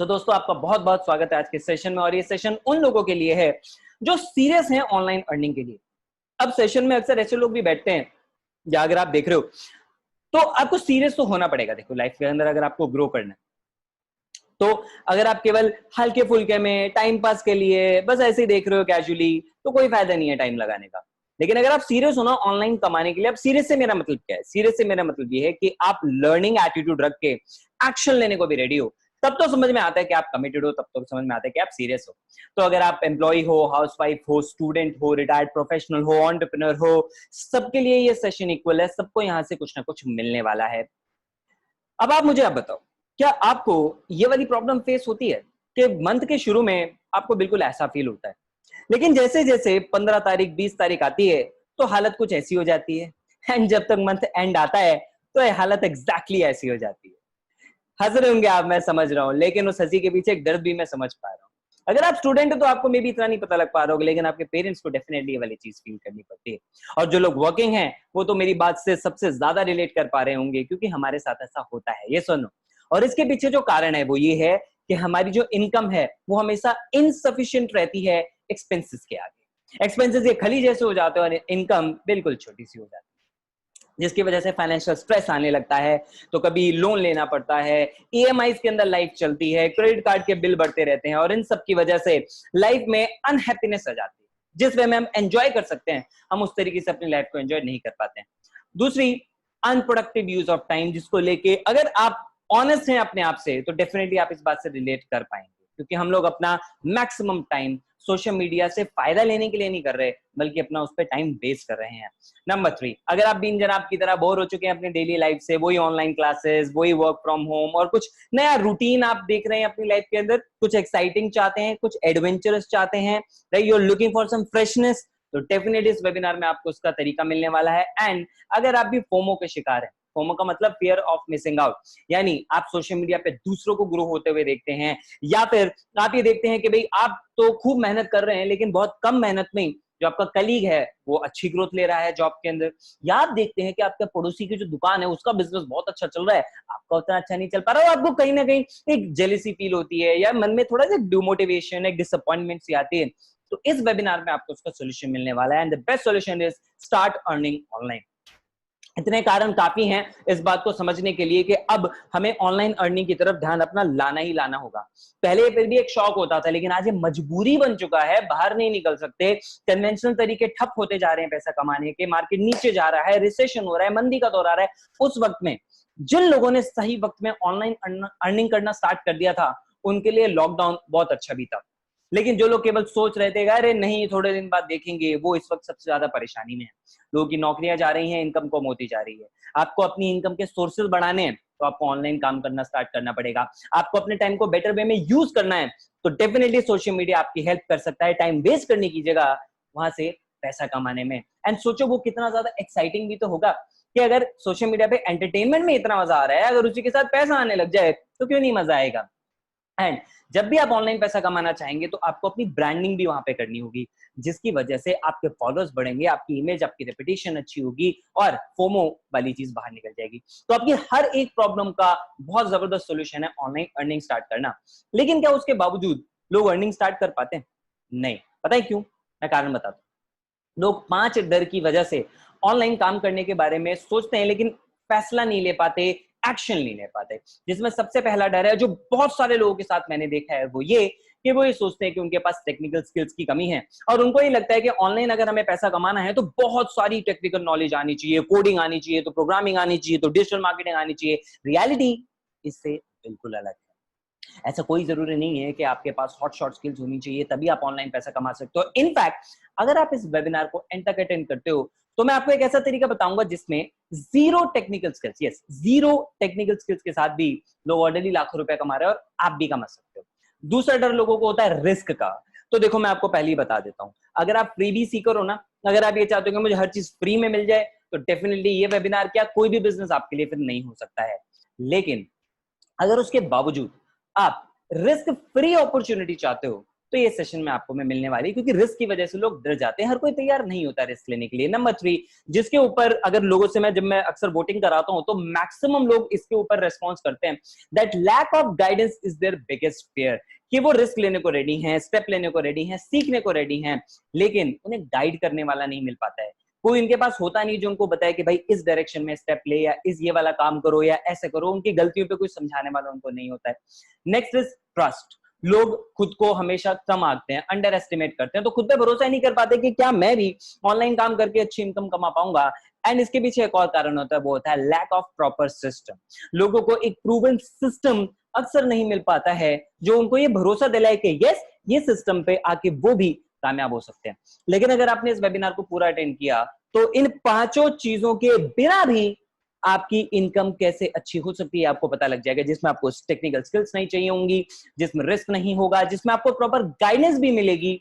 तो दोस्तों आपका बहुत बहुत स्वागत है आज के सेशन में। और ये सेशन उन लोगों के लिए है जो सीरियस हैं ऑनलाइन अर्निंग के लिए। अब सेशन में अक्सर ऐसे लोग भी बैठते हैं, या अगर आप देख रहे हो तो आपको सीरियस तो होना पड़ेगा। देखो लाइफ के अंदर अगर आपको ग्रो करना है तो अगर आप केवल हल्के फुल्के में टाइम पास के लिए बस ऐसे ही देख रहे हो कैजुअली, तो कोई फायदा नहीं है टाइम लगाने का। लेकिन अगर आप सीरियस हो ना ऑनलाइन कमाने के लिए, अब सीरियस से मेरा मतलब क्या है? सीरियस से मेरा मतलब ये है कि आप लर्निंग एटीट्यूड रख के एक्शन लेने को भी रेडी हो, तब तो समझ में आता है कि आप कमिटेड हो, तब तो समझ में आता है कि आप सीरियस हो। तो अगर आप एम्प्लॉय हो, हाउसवाइफ हो, स्टूडेंट हो, रिटायर्ड प्रोफेशनल हो, एंटरप्रेन्योर हो, सबके लिए ये सेशन इक्वल है। सबको यहां से कुछ ना कुछ मिलने वाला है। अब आप मुझे बताओ, क्या आपको ये वाली प्रॉब्लम फेस होती है कि मंथ के शुरू में आपको बिल्कुल ऐसा फील होता है, लेकिन जैसे जैसे 15 तारीख 20 तारीख आती है तो हालत कुछ ऐसी हो जाती है, एंड जब तक मंथ एंड आता है तो ये हालत एग्जैक्टली ऐसी हो जाती है। हंस रहे होंगे आप, मैं समझ रहा हूं, लेकिन उस हंसी के पीछे एक दर्द भी मैं समझ पा रहा हूँ। अगर आप स्टूडेंट हो तो आपको मे भी इतना नहीं पता लग पा रहा होगा, लेकिन आपके पेरेंट्स को डेफिनेटली ये वाली चीज फील करनी पड़ती है। और जो लोग वर्किंग हैं वो तो मेरी बात से सबसे ज्यादा रिलेट कर पा रहे होंगे, क्योंकि हमारे साथ ऐसा होता है, ये सुनो। और इसके पीछे जो कारण है वो ये है कि हमारी जो इनकम है वो हमेशा इनसफिशियंट रहती है एक्सपेंसेस के आगे। एक्सपेंसेस ये खली जैसे हो जाते हैं और इनकम बिल्कुल छोटी सी हो जाती है, जिसकी वजह से फाइनेंशियल स्ट्रेस आने लगता है। तो कभी लोन लेना पड़ता है, ईएमआई के अंदर लाइफ चलती है, क्रेडिट कार्ड के बिल बढ़ते रहते हैं, और इन सब की वजह से लाइफ में अनहैप्पीनेस आ जाती है। जिस वे में हम एंजॉय कर सकते हैं, हम उस तरीके से अपनी लाइफ को एंजॉय नहीं कर पाते हैं। दूसरी, अनप्रोडक्टिव यूज ऑफ टाइम, जिसको लेके अगर आप ऑनेस्ट हैं अपने आप से तो डेफिनेटली आप इस बात से रिलेट कर पाएंगे, क्योंकि हम लोग अपना मैक्सिमम टाइम सोशल मीडिया से फायदा लेने के लिए नहीं कर रहे, बल्कि अपना उस पर टाइम वेस्ट कर रहे हैं। नंबर 3, अगर आप दिन जनाब की तरह बोर हो चुके हैं अपनी डेली लाइफ से, वही ऑनलाइन क्लासेस, वही वर्क फ्रॉम होम, और कुछ नया रूटीन आप देख रहे हैं अपनी लाइफ के अंदर, कुछ एक्साइटिंग चाहते हैं, कुछ एडवेंचरस चाहते हैं, right, you are looking for some freshness, तो डेफिनेटली इस वेबिनार में आपको उसका तरीका मिलने वाला है। एंड अगर आप भी फोमो के शिकार हैं, फोमो का मतलब फियर ऑफ मिसिंग आउट, यानी आप सोशल मीडिया पे दूसरों को ग्रो होते हुए देखते हैं, या फिर आप ये देखते हैं कि भाई आप तो खूब मेहनत कर रहे हैं लेकिन बहुत कम मेहनत में जो आपका कलीग है वो अच्छी ग्रोथ ले रहा है जॉब के अंदर, या आप देखते हैं कि आपके पड़ोसी की जो दुकान है उसका बिजनेस बहुत अच्छा चल रहा है, आपका उतना अच्छा नहीं चल पा रहा, और आपको कहीं ना कहीं एक जेलिसी फील होती है, या मन में थोड़ा सा डिमोटिवेशन, एक डिसअपॉइंटमेंट सी आती है। तो इस वेबिनार में आपको उसका सोल्यूशन मिलने वाला है, and the best solution is start earning online. इतने कारण काफी हैं इस बात को समझने के लिए कि अब हमें ऑनलाइन अर्निंग की तरफ ध्यान अपना लाना ही लाना होगा। पहले फिर भी एक शौक होता था, लेकिन आज ये मजबूरी बन चुका है, बाहर नहीं निकल सकते, कन्वेंशनल तरीके ठप होते जा रहे हैं पैसा कमाने के, मार्केट नीचे जा रहा है, रिसेशन हो रहा है, मंदी का दौर आ रहा है। उस वक्त में जिन लोगों ने सही वक्त में ऑनलाइन अर्निंग करना स्टार्ट कर दिया था, उनके लिए लॉकडाउन बहुत अच्छा भी था। लेकिन जो लोग केवल सोच रहे थे अरे नहीं थोड़े दिन बाद देखेंगे, वो इस वक्त सबसे ज्यादा परेशानी में है। लोगों की नौकरियां जा रही हैं, इनकम कम होती जा रही है। आपको अपनी इनकम के सोर्सेज बढ़ाने हैं तो आपको ऑनलाइन काम करना स्टार्ट करना पड़ेगा। आपको अपने टाइम को बेटर वे में यूज करना है तो डेफिनेटली सोशल मीडिया आपकी हेल्प कर सकता है, टाइम वेस्ट करने की जगह वहां से पैसा कमाने में। एंड सोचो वो कितना ज्यादा एक्साइटिंग भी तो होगा कि अगर सोशल मीडिया पे एंटरटेनमेंट में इतना मजा आ रहा है, अगर उसी के साथ पैसा आने लग जाए तो क्यों नहीं मजा आएगा। एंड जब भी आप ऑनलाइन पैसा कमाना चाहेंगे तो आपको अपनी ब्रांडिंग भी वहां पे करनी होगी, जिसकी वजह से आपके फॉलोअर्स बढ़ेंगे, आपकी इमेज, आपकी रेपुटेशन अच्छी होगी, और फोमो वाली चीज बाहर निकल जाएगी। तो आपकी हर एक प्रॉब्लम का बहुत जबरदस्त सोल्यूशन है ऑनलाइन अर्निंग स्टार्ट करना। लेकिन क्या उसके बावजूद लोग अर्निंग स्टार्ट कर पाते हैं? नहीं। पता है क्यों? मैं कारण बताता हूँ। लोग 5 डर की वजह से ऑनलाइन काम करने के बारे में सोचते हैं, लेकिन फैसला नहीं ले पाते, एक्शन नहीं ले पाते। जिसमें सबसे पहला डर है, जो बहुत सारे लोगों के साथ मैंने देखा है, वो ये कि वो ये सोचते हैं कि उनके पास टेक्निकल स्किल्स की कमी है, और उनको ये लगता है कि ऑनलाइन अगर हमें पैसा कमाना है तो बहुत सारी टेक्निकल नॉलेज आनी चाहिए, कोडिंग आनी चाहिए, तो प्रोग्रामिंग आनी चाहिए, तो डिजिटल मार्केटिंग आनी चाहिए। रियलिटी इससे बिल्कुल अलग है। ऐसा कोई जरूरी नहीं है कि आपके पास हॉट शॉट स्किल्स होनी चाहिए तभी आप ऑनलाइन पैसा कमा सकते हो। इनफैक्ट अगर आप इस वेबिनार को एंड तक अटेंड करते हो तो मैं आपको एक ऐसा तरीका बताऊंगा जिसमें zero technical skills, yes zero technical skills के साथ भी लोग ऑलरेडी लाखों रुपए कमा रहे हैं, और आप भी कमा सकते हो। दूसरा डर लोगों को होता है रिस्क का। तो देखो मैं आपको पहले ही बता देता हूं, अगर आप फ्रीबी सीकर हो ना, अगर आप ये चाहते हो कि मुझे हर चीज फ्री में मिल जाए, तो डेफिनेटली ये वेबिनार क्या कोई भी बिजनेस आपके लिए फिर नहीं हो सकता है। लेकिन अगर उसके बावजूद आप रिस्क फ्री अपॉर्चुनिटी चाहते हो, तो ये सेशन में आपको मैं मिलने वाली है, क्योंकि रिस्क की वजह से लोग डर जाते हैं, हर कोई तैयार नहीं होता रिस्क लेने के लिए। नंबर 3, जिसके ऊपर अगर लोगों से जब मैं अक्सर वोटिंग कराता हूं तो मैक्सिमम लोग इसके ऊपर रेस्पॉन्स करते हैं, that lack of guidance is their biggest fear, कि वो रिस्क लेने को रेडी हैं, स्टेप लेने को रेडी हैं, सीखने को रेडी हैं, लेकिन उन्हें गाइड करने वाला नहीं मिल पाता है। कोई इनके पास होता नहीं जो उनको बताए कि भाई इस डायरेक्शन में स्टेप ले, या इस ये वाला काम करो, या ऐसे करो। उनकी गलतियों पे कोई समझाने वाला उनको नहीं होता है। Next is trust. लोग खुद को हमेशा कम आंकते हैं, अंडर एस्टिमेट करते हैं, तो खुद पे भरोसा नहीं कर पाते कि क्या मैं भी ऑनलाइन काम करके अच्छी इनकम कमा पाऊंगा। एंड इसके पीछे एक और कारण होता है, वो होता है लैक ऑफ प्रॉपर सिस्टम। लोगों को एक प्रूवन सिस्टम अक्सर नहीं मिल पाता है जो उनको ये भरोसा दिलाए कि यस, ये सिस्टम पे आके वो भी कामयाब हो सकते हैं। लेकिन अगर आपने इस वेबिनार को पूरा अटेंड किया तो इन 5 चीजों के बिना भी आपकी इनकम कैसे अच्छी हो सकती है आपको पता लग जाएगा, जिसमें आपको टेक्निकल स्किल्स नहीं चाहिए होंगी, जिसमें रिस्क नहीं होगा, जिसमें आपको प्रॉपर गाइडेंस भी मिलेगी।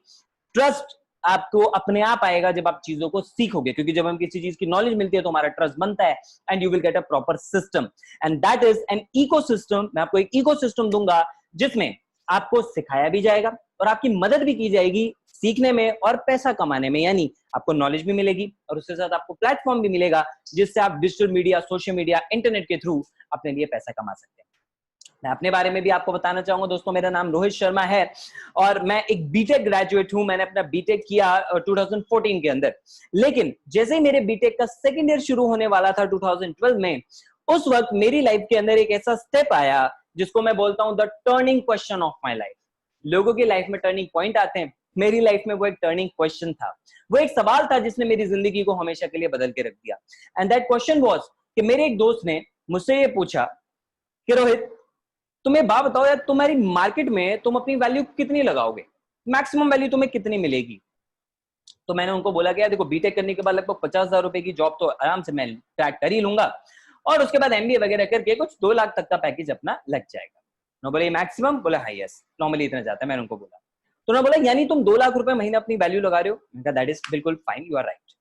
ट्रस्ट आपको अपने आप आएगा जब आप चीजों को सीखोगे, क्योंकि जब हम किसी चीज की नॉलेज मिलती है तो हमारा ट्रस्ट बनता है, and you will get a proper system, and that is an ecosystem. मैं आपको एक इकोसिस्टम दूंगा जिसमें आपको सिखाया भी जाएगा और आपकी मदद भी की जाएगी सीखने में और पैसा कमाने में, यानी आपको नॉलेज भी मिलेगी और उसके साथ आपको प्लेटफॉर्म भी मिलेगा जिससे आप digital media, social media, internet के थ्रू अपने लिए पैसा कमा सकते हैं। मैं अपने बारे में भी आपको बताना चाहूंगा दोस्तों, मेरा नाम रोहित शर्मा है और मैं एक बीटेक ग्रेजुएट हूं। मैंने अपना बीटेक किया 2014 के अंदर, लेकिन जैसे ही मेरे बीटेक का सेकेंड ईयर शुरू होने वाला था 2012 में, उस वक्त मेरी लाइफ के अंदर एक ऐसा स्टेप आया जिसको मैं बोलता हूं the turning question of my life. लोगों की लाइफ में टर्निंग पॉइंट आते हैं, मेरी लाइफ में वो एक टर्निंग क्वेश्चन था, वो एक सवाल था जिसने मेरी जिंदगी को हमेशा के लिए बदल के रख दिया। एंड दैट क्वेश्चन वाज कि मेरे एक दोस्त ने मुझसे ये पूछा कि रोहित, तुम्हें बात बताओ यार, तुम्हारी मार्केट में तुम अपनी वैल्यू कितनी लगाओगे, मैक्सिमम वैल्यू तुम्हें कितनी मिलेगी? तो मैंने उनको बोला कि यार देखो, बीटेक करने के बाद लगभग 50,000 रुपए की जॉब तो आराम से मैं ट्रैक कर ही लूंगा, और उसके बाद एमबीए वगैरह करके कुछ 2 लाख तक का पैकेज अपना लग जाएगा। उन्होंने बोला मैक्सिमम? बोला हाँ यस, नॉर्मली इतना जाता है। मैंने उनको बोला, तो उन्होंने बोला यानी तुम 2 लाख रुपए महीना अपनी वैल्यू लगा रहे हो? मैंने कहा दैट इज बिल्कुल फाइन, यू आर राइट।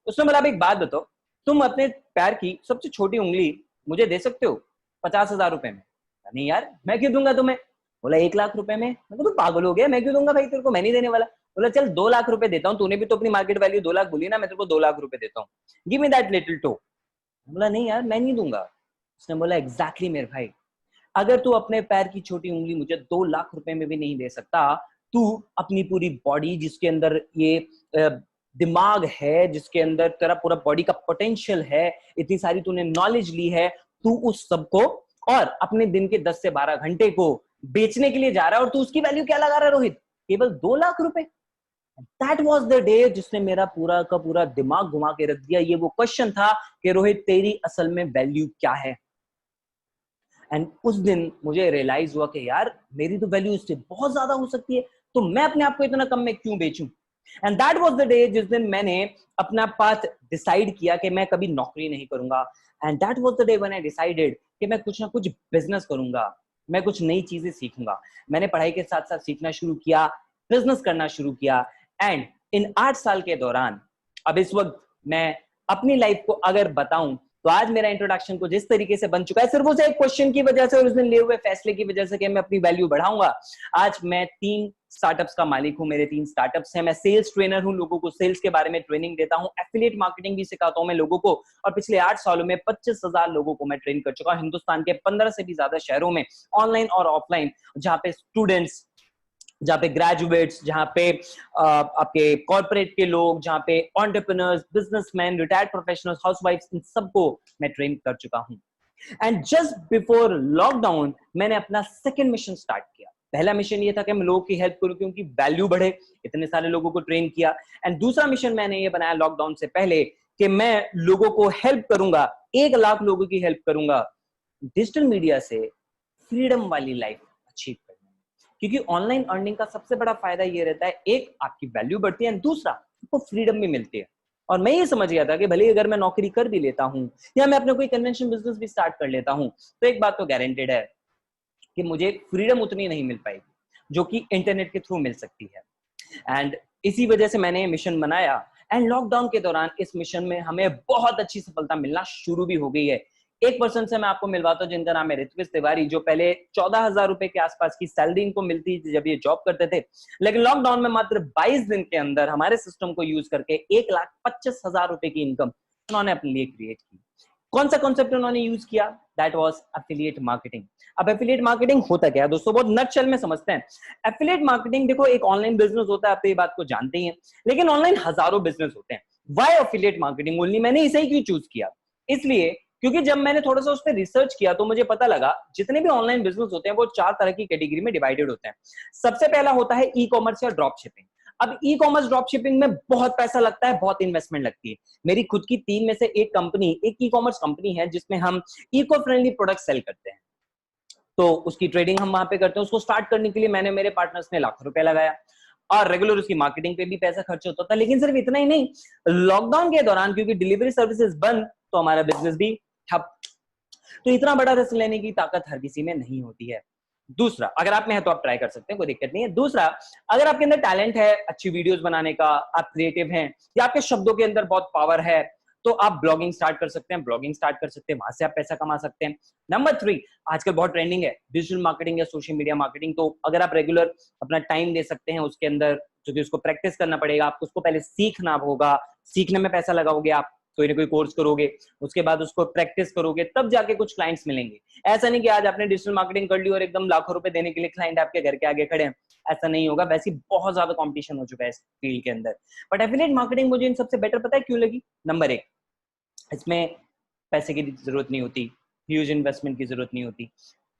उसने बोला अब एक बात बताओ, तुम अपने पैर की सबसे छोटी उंगली मुझे दे सकते हो 50,000 रुपए में? नहीं यार, मैं क्यों दूंगा तुम्हें। बोला 1 लाख रुपए में। मैं तू पागल हो गया, मैं क्यों दूंगा भाई तेरे को, मैं नहीं देने वाला। बोला चल 2 लाख रुपए देता हूँ, तूने भी तो अपनी मार्केट वैल्यू 2 लाख बोली ना, मैं तेरे को 2 लाख रुपए देता हूँ, give me that little toe. बोला नहीं यार, मैं नहीं दूंगा। उसने बोला एग्जैक्टली मेरे भाई, अगर तू अपने पैर की छोटी उंगली मुझे 2 लाख रुपए में भी नहीं दे सकता, तू अपनी पूरी बॉडी, जिसके अंदर ये दिमाग है, जिसके अंदर तेरा पूरा बॉडी का पोटेंशियल है, इतनी सारी तूने नॉलेज ली है, तू उस सबको और अपने दिन के 10 से 12 घंटे को बेचने के लिए जा रहा है, और तू उसकी वैल्यू क्या लगा रहा है रोहित, केवल 2 लाख रुपए। दैट वाज द डे जिसने मेरा पूरा का पूरा दिमाग घुमा के रख दिया। ये वो क्वेश्चन था कि रोहित तेरी असल में वैल्यू क्या है। एंड उस दिन मुझे रियलाइज हुआ कि यार मेरी तो वैल्यू इससे बहुत ज्यादा हो सकती है, तो मैं अपने आप को इतना कम में क्यों बेचूं। And that was the day जिस दिन मैंने अपना पाथ डिसाइड किया कि मैं कभी नौकरी नहीं करूंगा। And that was the day when I decided कि मैं कुछ ना कुछ बिजनेस करूंगा, मैं कुछ नई चीजें सीखूंगा। मैंने पढ़ाई के साथ साथ सीखना शुरू किया, बिजनेस करना शुरू किया। एंड इन 8 साल के दौरान, अब इस वक्त मैं अपनी लाइफ को अगर बताऊं तो आज मेरा इंट्रोडक्शन को जिस तरीके से बन चुका है, सिर्फ उस एक क्वेश्चन की वजह से और उस दिन लिए हुए फैसले की वजह से कि मैं अपनी वैल्यू बढ़ाऊंगा। आज मैं 3 स्टार्टअप्स का मालिक हूं, मेरे 3 स्टार्टअप्स हैं। मैं सेल्स ट्रेनर हूं, लोगों को सेल्स के बारे में ट्रेनिंग देता हूं, एफिलिएट मार्केटिंग भी सिखाता हूं मैं लोगों को, और पिछले 8 सालों में 25,000 लोगों को मैं ट्रेन कर चुका हूं हिंदुस्तान के 15 से भी ज्यादा शहरों में, ऑनलाइन और ऑफलाइन, जहां पे स्टूडेंट्स, जहाँ पे ग्रेजुएट्स, जहाँ पे आपके कॉर्पोरेट के लोग, जहाँ पे एंटरप्रेन्योर्स, बिजनेसमैन, रिटायर्ड प्रोफेशनल्स, हाउसवाइफ्स, इन सबको मैं ट्रेन कर चुका हूँ। एंड जस्ट बिफोर लॉकडाउन मैंने अपना सेकंड मिशन स्टार्ट किया। पहला मिशन ये था कि मैं लोगों की हेल्प करूं, क्योंकि वैल्यू बढ़े, इतने सारे लोगों को ट्रेन किया। एंड दूसरा मिशन मैंने ये बनाया लॉकडाउन से पहले कि मैं लोगों को हेल्प करूंगा, 1 लाख लोगों की हेल्प करूंगा डिजिटल मीडिया से फ्रीडम वाली लाइफ अचीव करने में। क्योंकि ऑनलाइन अर्निंग का सबसे बड़ा फायदा ये रहता है, एक आपकी वैल्यू बढ़ती है, दूसरा आपको फ्रीडम भी मिलती है। और मैं ये समझ गया था कि भले अगर मैं नौकरी कर भी लेता हूं या मैं अपना कोई कन्वेंशन बिजनेस भी स्टार्ट कर लेता हूं, तो एक बात तो गारंटेड है कि मुझे फ्रीडम उतनी नहीं मिल पाएगी जो कि इंटरनेट के थ्रू मिल सकती है। एंड इसी वजह से मैंने मिशन बनाया। एंड लॉकडाउन के दौरान इस मिशन में हमें बहुत अच्छी सफलता मिलना शुरू भी हो गई है। एक पर्सन से मैं आपको मिलवाता हूँ जिनका नाम है ऋत्विज तिवारी, जो पहले 14,000 रुपए के आसपास की सैलरी इनको मिलती थी जब ये जॉब करते थे, लेकिन लॉकडाउन में मात्र 22 दिन के अंदर हमारे सिस्टम को यूज करके 1,25,000 रुपए की इनकम उन्होंने अपने लिए क्रिएट की। कौन सा कॉन्सेप्ट उन्होंने यूज किया? That was affiliate marketing. अब एफिलिएट मार्केटिंग होता क्या है दोस्तों, बहुत नटशेल में समझते हैं। एफिलिएट मार्केटिंग देखो एक ऑनलाइन बिजनेस होता है, आप तो ये बात को जानते ही हैं, लेकिन ऑनलाइन हजारों बिजनेस होते हैं। Why affiliate marketing only? मैंने इसे ही क्यों चूज किया? इसलिए क्योंकि जब मैंने थोड़ा सा उस पर रिसर्च किया तो मुझे पता लगा जितने भी ऑनलाइन बिजनेस होते हैं वो 4 तरह की कैटेगरी में डिवाइडेड होते हैं। सबसे पहला होता है ई कॉमर्स या ड्रॉप शिपिंग। अब ई कॉमर्स ड्रॉप शिपिंग में बहुत पैसा लगता है, बहुत इन्वेस्टमेंट लगती है। मेरी खुद की 3 में से एक कंपनी, एक ई कॉमर्स कंपनी है जिसमें हम इको फ्रेंडली प्रोडक्ट सेल करते हैं, तो उसकी ट्रेडिंग हम वहां पे करते हैं। उसको स्टार्ट करने के लिए मैंने, मेरे पार्टनर्स ने लाखों रुपए लगाया और रेगुलर उसकी मार्केटिंग पे भी पैसा खर्च होता था। लेकिन सिर्फ इतना ही नहीं, लॉकडाउन के दौरान क्योंकि डिलीवरी सर्विसेज बंद तो हमारा बिजनेस भी ठप। तो इतना बड़ा रिस्क लेने की ताकत हर किसी में नहीं होती है। दूसरा, अगर आप में है तो आप ट्राई कर सकते हैं, कोई दिक्कत नहीं है। दूसरा, अगर आपके अंदर टैलेंट है अच्छी वीडियोस बनाने का, आप क्रिएटिव हैं या आपके शब्दों के अंदर बहुत पावर है, तो आप ब्लॉगिंग स्टार्ट कर सकते हैं, ब्लॉगिंग स्टार्ट कर सकते हैं, वहां से आप पैसा कमा सकते हैं। नंबर 3, आजकल बहुत ट्रेंडिंग है डिजिटल मार्केटिंग या सोशल मीडिया मार्केटिंग। तो अगर आप रेगुलर अपना टाइम दे सकते हैं उसके अंदर, क्योंकि उसको प्रैक्टिस करना पड़ेगा, आपको उसको पहले सीखना होगा, सीखने में पैसा लगाओगे आप, कोई ना कोई कोर्स करोगे, उसके बाद उसको प्रैक्टिस करोगे, तब जाके कुछ क्लाइंट्स मिलेंगे। ऐसा नहीं कि आज आपने डिजिटल मार्केटिंग कर ली और एकदम लाखों रुपए देने के लिए क्लाइंट आपके घर के आगे खड़े हैं, ऐसा नहीं होगा। वैसे बहुत ज्यादा कंपटीशन हो चुका है इस फील्ड के अंदर। बट एफिलिएट मार्केटिंग मुझे इन सबसे बेटर पता है क्यों लगी? नंबर 1, इसमें पैसे की जरूरत नहीं होती, ह्यूज इन्वेस्टमेंट की जरूरत नहीं होती,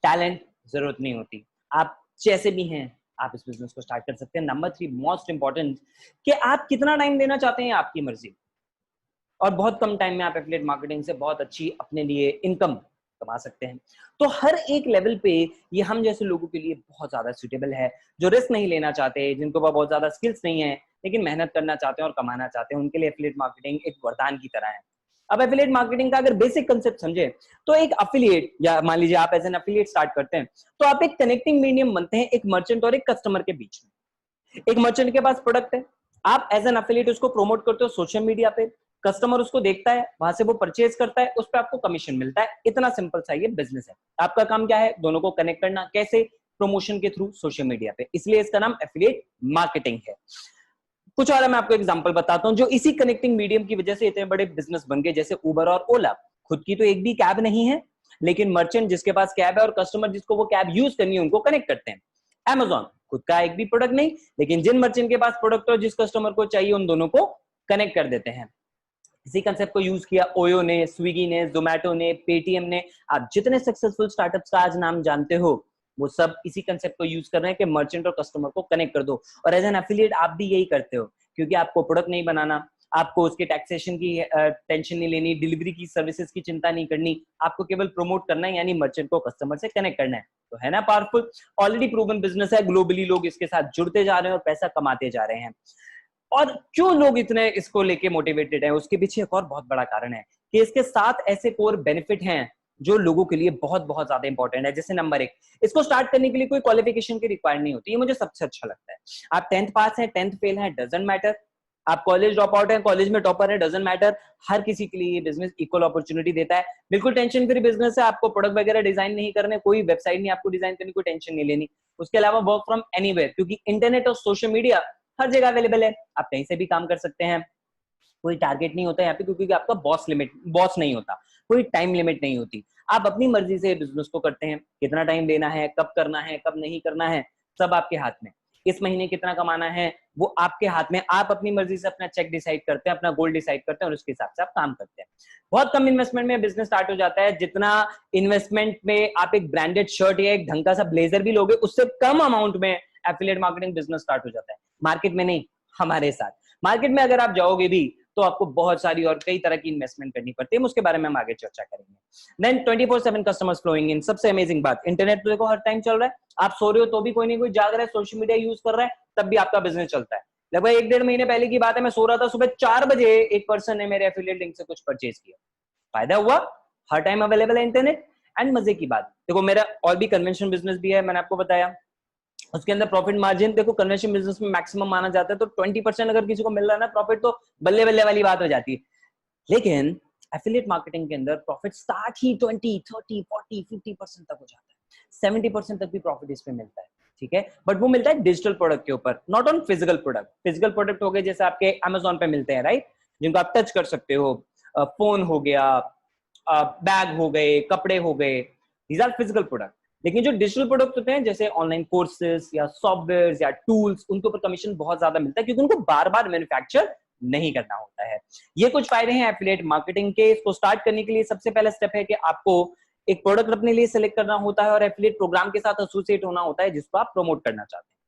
टैलेंट जरूरत नहीं होती, आप जैसे भी हैं आप इस बिजनेस को स्टार्ट कर सकते हैं। नंबर 3, मोस्ट इंपॉर्टेंट, कि आप कितना टाइम देना चाहते हैं आपकी मर्जी, और बहुत कम टाइम में आप एफिलिएट मार्केटिंग से बहुत अच्छी अपने लिए इनकम कमा सकते हैं। तो हर एक लेवल पे ये हम जैसे लोगों के लिए बहुत ज्यादा सुटेबल है, जो रिस्क नहीं लेना चाहते, जिनको बहुत ज्यादा स्किल्स नहीं है लेकिन मेहनत करना चाहते हैं और कमाना चाहते हैं, उनके लिए एफिलिएट मार्केटिंग एक वरदान की तरह है। अब एफिलिएट मार्केटिंग का अगर बेसिक कंसेप्ट समझे तो एक एफिलिएट, या मान लीजिए आप एज एन एफिलिएट स्टार्ट करते हैं, तो आप एक कनेक्टिंग मीडियम बनते हैं एक मर्चेंट और एक कस्टमर के बीच में। एक मर्चेंट के पास प्रोडक्ट है, आप एज एन एफिलिएट उसको प्रोमोट करते हो सोशल मीडिया पे, कस्टमर उसको देखता है, वहां से वो परचेज करता है, उस पर आपको कमीशन मिलता है। इतना सिंपल सा ये बिजनेस है। आपका काम क्या है? दोनों को कनेक्ट करना। कैसे? प्रमोशन के थ्रू सोशल मीडिया पे, इसलिए इसका नाम एफिलिएट मार्केटिंग है। कुछ और मैं आपको एग्जांपल बताता हूं जो इसी कनेक्टिंग मीडियम की वजह से इतने बड़े बिजनेस बन गए, जैसे उबर और ओला। खुद की तो एक भी कैब नहीं है, लेकिन मर्चेंट जिसके पास कैब है और कस्टमर जिसको वो कैब यूज करनी है उनको कनेक्ट करते हैं। Amazon खुद का एक भी प्रोडक्ट नहीं, लेकिन जिन मर्चेंट के पास प्रोडक्ट और जिस कस्टमर को चाहिए उन दोनों को कनेक्ट कर देते हैं। इसी कंसेप्ट को यूज किया ओयो ने, स्विगी ने, जोमैटो ने, पेटीएम ने। आप जितने सक्सेसफुल स्टार्टअप्स का आज नाम जानते हो वो सब इसी कंसेप्ट को यूज कर रहे हैं कि मर्चेंट और कस्टमर को कनेक्ट कर दो। और एज एन एफिलिएट आप भी यही करते हो, क्योंकि आपको प्रोडक्ट नहीं बनाना, आपको उसके टैक्सेशन की टेंशन नहीं लेनी, डिलीवरी की सर्विसेज की चिंता नहीं करनी, आपको केवल प्रमोट करना है, यानी मर्चेंट को कस्टमर से कनेक्ट करना है। तो है ना पावरफुल? ऑलरेडी प्रूवन बिजनेस है, ग्लोबली लोग इसके साथ जुड़ते जा रहे हैं और पैसा कमाते जा रहे हैं। और क्यों लोग इतने इसको लेके मोटिवेटेड हैं, उसके पीछे एक और बहुत बड़ा कारण है कि इसके 7 ऐसे कोर बेनिफिट हैं जो लोगों के लिए बहुत बहुत ज्यादा इंपॉर्टेंट है। जैसे नंबर 1, इसको स्टार्ट करने के लिए कोई क्वालिफिकेशन की रिक्वायर नहीं होती, ये मुझे सबसे अच्छा लगता है। आप 10th पास हैं, 10th फेल हैं, डजंट मैटर। आप कॉलेज ड्रॉप आउट हैं, कॉलेज में टॉपर है, डजंट मैटर। हर किसी के लिए ये बिजनेस इक्वल अपॉर्चुनिटी देता है। बिल्कुल टेंशन फ्री बिजनेस है, आपको प्रोडक्ट वगैरह डिजाइन नहीं करने, कोई वेबसाइट नहीं आपको डिजाइन करनी, कोई टेंशन नहीं लेनी। उसके अलावा वर्क फ्रॉम एनीवेयर, क्योंकि इंटरनेट और सोशल मीडिया हर जगह अवेलेबल है, आप कहीं से भी काम कर सकते हैं। कोई टारगेट नहीं होता यहाँ पे, क्योंकि आपका बॉस नहीं होता, कोई टाइम लिमिट नहीं होती। आप अपनी मर्जी से बिजनेस को करते हैं, कितना टाइम देना है, कब करना है, कब नहीं करना है, सब आपके हाथ में। इस महीने कितना कमाना है वो आपके हाथ में। आप अपनी मर्जी से अपना चेक डिसाइड करते हैं, अपना गोल डिसाइड करते हैं और उसके हिसाब से आप काम करते हैं। बहुत कम इन्वेस्टमेंट में बिजनेस स्टार्ट हो जाता है। जितना इन्वेस्टमेंट में आप एक ब्रांडेड शर्ट या एक ढंग का सा ब्लेजर भी लोगे, उससे कम अमाउंट में एफिलिएट मार्केटिंग बिजनेस स्टार्ट हो जाता है। मार्केट में नहीं, हमारे साथ। मार्केट में अगर आप जाओगे भी तो आपको बहुत सारी और कई तरह की इन्वेस्टमेंट करनी पड़ती है, उसके बारे में हम आगे चर्चा करेंगे। देन 24/7 कस्टमर्स फ्लोइंग इन, सबसे अमेजिंग बात, इंटरनेट तो देखो हर टाइम चल रहा है। आप सो रहे हो तो भी कोई नहीं कोई जाग रहा है, सोशल मीडिया यूज कर रहा है, तब भी आपका बिजनेस चलता है। लगभग 1-1.5 महीने पहले की बात है, मैं सो रहा था, सुबह 4 बजे एक पर्सन ने मेरे एफिलिएट लिंक से कुछ परचेज किया। फायदा हुआ, हर टाइम अवेलेबल है इंटरनेट। एंड मजे की बात देखो, मेरा और भी कन्वेंशन बिजनेस भी है, मैंने आपको बताया। उसके अंदर प्रॉफिट मार्जिन देखो कन्वेंशन बिजनेस में मैक्सिमम माना जाता है, तो 20% अगर किसी को मिल रहा है ना प्रॉफिट, तो बल्ले बल्ले वाली बात हो जाती है। लेकिन एफिलिएट मार्केटिंग के अंदर प्रॉफिट स्टार्ट ही 20, 30, 40, 50% तक हो जाता है, 70% तक भी प्रॉफिट इस पे मिलता है, ठीक है। बट वो मिलता है डिजिटल प्रोडक्ट के ऊपर, not on physical product. Physical product हो गए जैसे आपके Amazon पे मिलते हैं, राइट, जिनको आप टच कर सकते हो, फोन हो गया, बैग हो गए, कपड़े हो गए, दीज आर फिजिकल प्रोडक्ट। लेकिन जो डिजिटल प्रोडक्ट होते हैं जैसे ऑनलाइन कोर्सेज या सॉफ्टवेयर या टूल्स, उनके ऊपर कमीशन बहुत ज्यादा मिलता है क्योंकि उनको बार बार मैन्युफैक्चर नहीं करना होता है। ये कुछ फायदे हैं एफिलिएट मार्केटिंग के। इसको स्टार्ट करने के लिए सबसे पहला स्टेप है कि आपको एक प्रोडक्ट अपने लिए सिलेक्ट करना होता है और एफिलिएट प्रोग्राम के साथ एसोसिएट होना होता है जिसको आप प्रमोट करना चाहते हैं।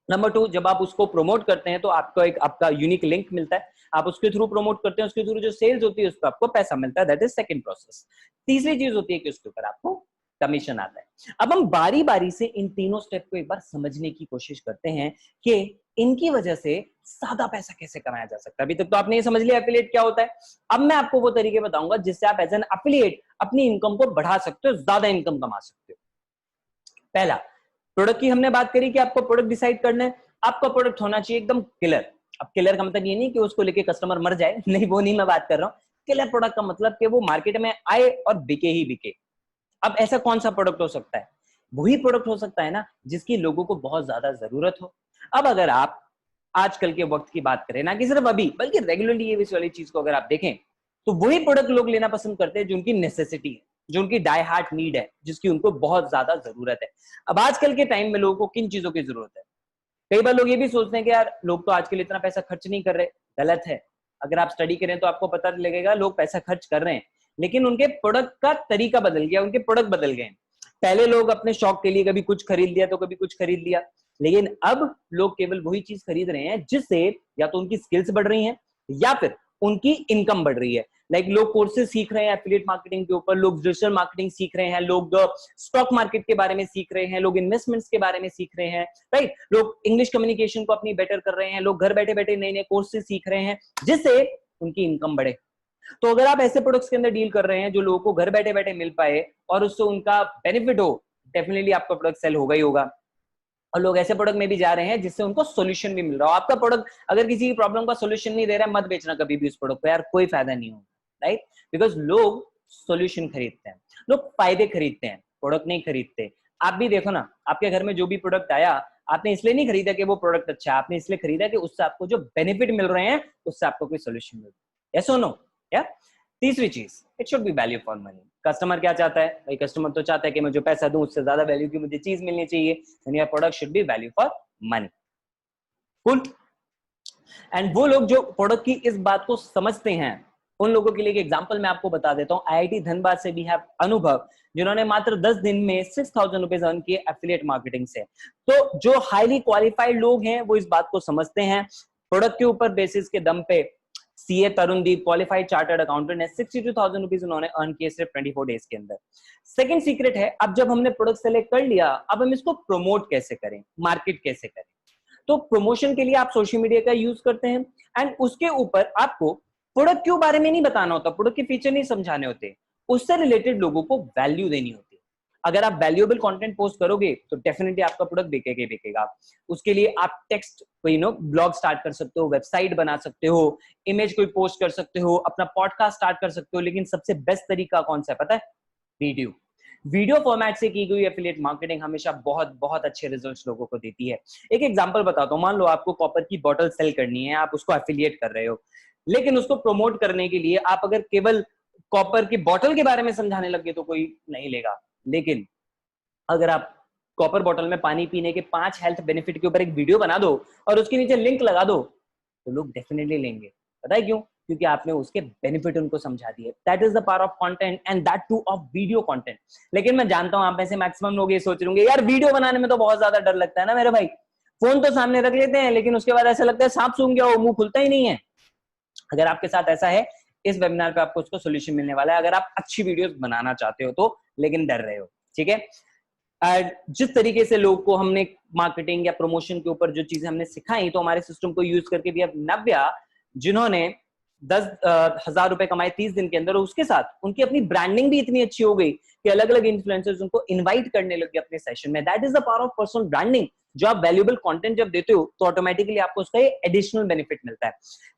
नंबर 2, जब आप उसको प्रमोट करते हैं तो आपको एक आपका यूनिक लिंक मिलता है, आप उसके थ्रू प्रमोट करते हैं, उसके थ्रू जो सेल्स होती है उस पर आपको पैसा मिलता है, दैट इज सेकंड प्रोसेस। तीसरी चीज होती है कि उसके ऊपर आपको कमीशन आता है। अब हम बारी बारी से इन तीनों स्टेप को एक बार समझने की कोशिश करते हैं कि इनकी वजह से ज्यादा पैसा कैसे कमाया जा सकता है। अभी तक तो आपने ये समझ लिया एफिलिएट क्या होता है। अब मैं आपको वो तरीके बताऊंगा जिससे आप एज एन एफिलिएट अपनी इनकम को बढ़ा सकते हो, ज्यादा इनकम कमा सकते हो। पहला, प्रोडक्ट की हमने बात करी कि आपको प्रोडक्ट डिसाइड करना है, आपका प्रोडक्ट होना चाहिए एकदम किलर। अब किलर का मतलब ये नहीं कि उसको लेके कस्टमर मर जाए, नहीं, वो नहीं मैं बात कर रहा हूं। किलर प्रोडक्ट का मतलब कि वो मार्केट में आए और बिके ही बिके। अब ऐसा कौन सा प्रोडक्ट हो सकता है? वही प्रोडक्ट हो सकता है ना जिसकी लोगों को बहुत ज्यादा जरूरत हो। अब अगर आप आजकल के वक्त की बात करें, ना कि सिर्फ अभी बल्कि रेगुलरली ये वाली चीज को अगर आप देखें तो वही प्रोडक्ट लोग लेना पसंद करते हैं जो उनकी नेसेसिटी है, जो उनकी डाई हार्ट नीड है, जिसकी उनको बहुत ज्यादा जरूरत है। अब आजकल के टाइम में लोगों को किन चीजों की जरूरत है? कई बार लोग ये भी सोचते हैं कि यार लोग तो आजकल इतना पैसा खर्च नहीं कर रहे। गलत है। अगर आप स्टडी करें तो आपको पता लगेगा लोग पैसा खर्च कर रहे हैं, लेकिन उनके प्रोडक्ट का तरीका बदल गया, उनके प्रोडक्ट बदल गए। पहले लोग अपने शौक के लिए कभी कुछ खरीद लिया तो कभी कुछ खरीद लिया, लेकिन अब लोग केवल वही चीज खरीद रहे हैं जिससे या तो उनकी स्किल्स बढ़ रही हैं या फिर उनकी इनकम बढ़ रही है। लाइक लोग कोर्सेज सीख रहे हैं एफिलिएट मार्केटिंग के ऊपर, लोग डिजिटल मार्केटिंग सीख रहे हैं, लोग स्टॉक मार्केट के बारे में सीख रहे हैं, लोग इन्वेस्टमेंट्स के बारे में सीख रहे हैं, राइट, लोग इंग्लिश कम्युनिकेशन को अपनी बेटर कर रहे हैं, लोग घर बैठे बैठे नए नए कोर्सेज सीख रहे हैं जिससे उनकी इनकम बढ़े। तो अगर आप ऐसे प्रोडक्ट्स के अंदर डील कर रहे हैं जो लोगों को घर बैठे बैठे मिल पाए और उससे उनका बेनिफिट हो, डेफिनेटली आपका प्रोडक्ट सेल होगा ही होगा। और लोग ऐसे प्रोडक्ट में भी जा रहे हैं जिससे उनको सॉल्यूशन भी मिल रहा हो। आपका प्रोडक्ट अगर किसी की प्रॉब्लम का सॉल्यूशन नहीं दे रहा है, मत बेचना कभी भी उस प्रोडक्ट को, यार कोई फायदा नहीं होगा, राइट, बिकॉज लोग सॉल्यूशन खरीदते हैं, लोग फायदे खरीदते हैं, प्रोडक्ट नहीं खरीदते। आप भी देखो ना, आपके घर में जो भी प्रोडक्ट आया, आपने इसलिए नहीं खरीदा कि वो प्रोडक्ट अच्छा है, आपने इसलिए खरीदा कि उससे आपको जो बेनिफिट मिल रहे हैं उससे आपको कोई सॉल्यूशन मिल रहा है। यस और नो? या तीसरी चीज, it should be value for money. Customer क्या चाहता है भाई? कस्टमर तो चाहता है कि मैं जो पैसा दूं उससे ज्यादा वैल्यू की मुझे चीज मिलनी चाहिए, and your product should be value for money. Cool. And वो लोग जो प्रोडक्ट की इस बात को समझते हैं, उन लोगों के लिए एक एग्जांपल मैं आपको बता देता हूं। आईआईटी धनबाद से भी है अनुभव, जिन्होंने मात्र 10 दिन में 6000 रुपीज अर्न किए एफिलिएट मार्केटिंग से। तो जो हाईली क्वालिफाइड लोग हैं वो इस बात को समझते हैं। प्रोडक्ट के ऊपर बेसिस के दम पे CA Tarundeep qualified chartered accountant है, 62,000 रुपीज उन्होंने अर्न किए सिर्फ 24 डेज के अंदर। सेकंड सीक्रेट है, अब जब हमने प्रोडक्ट सेलेक्ट कर लिया, अब हम इसको प्रमोट कैसे करें, मार्केट कैसे करें। तो प्रमोशन के लिए आप सोशल मीडिया का यूज करते हैं, एंड उसके ऊपर आपको प्रोडक्ट के बारे में नहीं बताना होता, प्रोडक्ट के फीचर नहीं समझाने होते, उससे रिलेटेड लोगों को वैल्यू देनी होती है। अगर आप वैल्यूएबल कंटेंट पोस्ट करोगे तो डेफिनेटली आपका प्रोडक्ट बिकेगा बिकेगा। उसके लिए आप टेक्स्ट कोई ब्लॉग स्टार्ट कर सकते हो, वेबसाइट बना सकते हो, इमेज कोई पोस्ट कर सकते हो, अपना पॉडकास्ट स्टार्ट कर सकते हो, लेकिन सबसे बेस्ट तरीका कौन सा है पता है? वीडियो। वीडियो फॉर्मेट से की गई एफिलिएट मार्केटिंग हमेशा बहुत बहुत अच्छे रिजल्ट्स लोगों को देती है। एक एग्जांपल बताता हूं, मान लो आपको कॉपर की बॉटल सेल करनी है, आप उसको एफिलिएट कर रहे हो, लेकिन उसको प्रमोट करने के लिए आप अगर केवल कॉपर की बॉटल के बारे में समझाने लगे तो कोई नहीं लेगा। लेकिन अगर आप कॉपर बॉटल में पानी पीने के 5 हेल्थ बेनिफिट के ऊपर एक वीडियो बना दो और उसके नीचे लिंक लगा दो, तो लोग डेफिनेटली लेंगे। पता है क्यों? क्योंकि आपने उसके बेनिफिट उनको समझा दिए। That is the power of content, and that two of video content. लेकिन मैं जानता हूं आप में से मैक्सिमम लोग ये सोच रहे होंगे, यार वीडियो बनाने में तो बहुत ज्यादा डर लगता है ना मेरे भाई, फोन तो सामने रख लेते हैं लेकिन उसके बाद ऐसा लगता है सांप सूंघ गया हो, मुंह खुलता ही नहीं है। अगर आपके साथ ऐसा है, इस वेबिनार पे आपको उसको सोल्यूशन मिलने वाला है, अगर आप अच्छी वीडियोस बनाना चाहते हो तो, लेकिन डर रहे हो, ठीक है। जिस तरीके से लोग को हमने मार्केटिंग या प्रमोशन के ऊपर जो चीजें हमने सिखाई, तो हमारे सिस्टम को यूज करके भी अब नव्या, जिन्होंने 10,000 रुपए कमाए 30 दिन के अंदर, उसके साथ उनकी अपनी ब्रांडिंग भी इतनी अच्छी हो गई कि अलग अलग इन्फ्लुएंसर्स उनको इनवाइट करने लगे अपने सेशन में। That is the power of personal branding. जो आप वैल्यूएबल कंटेंट जब देते हो तो ऑटोमेटिकली आपको उसका एडिशनल बेनिफिट मिलता है।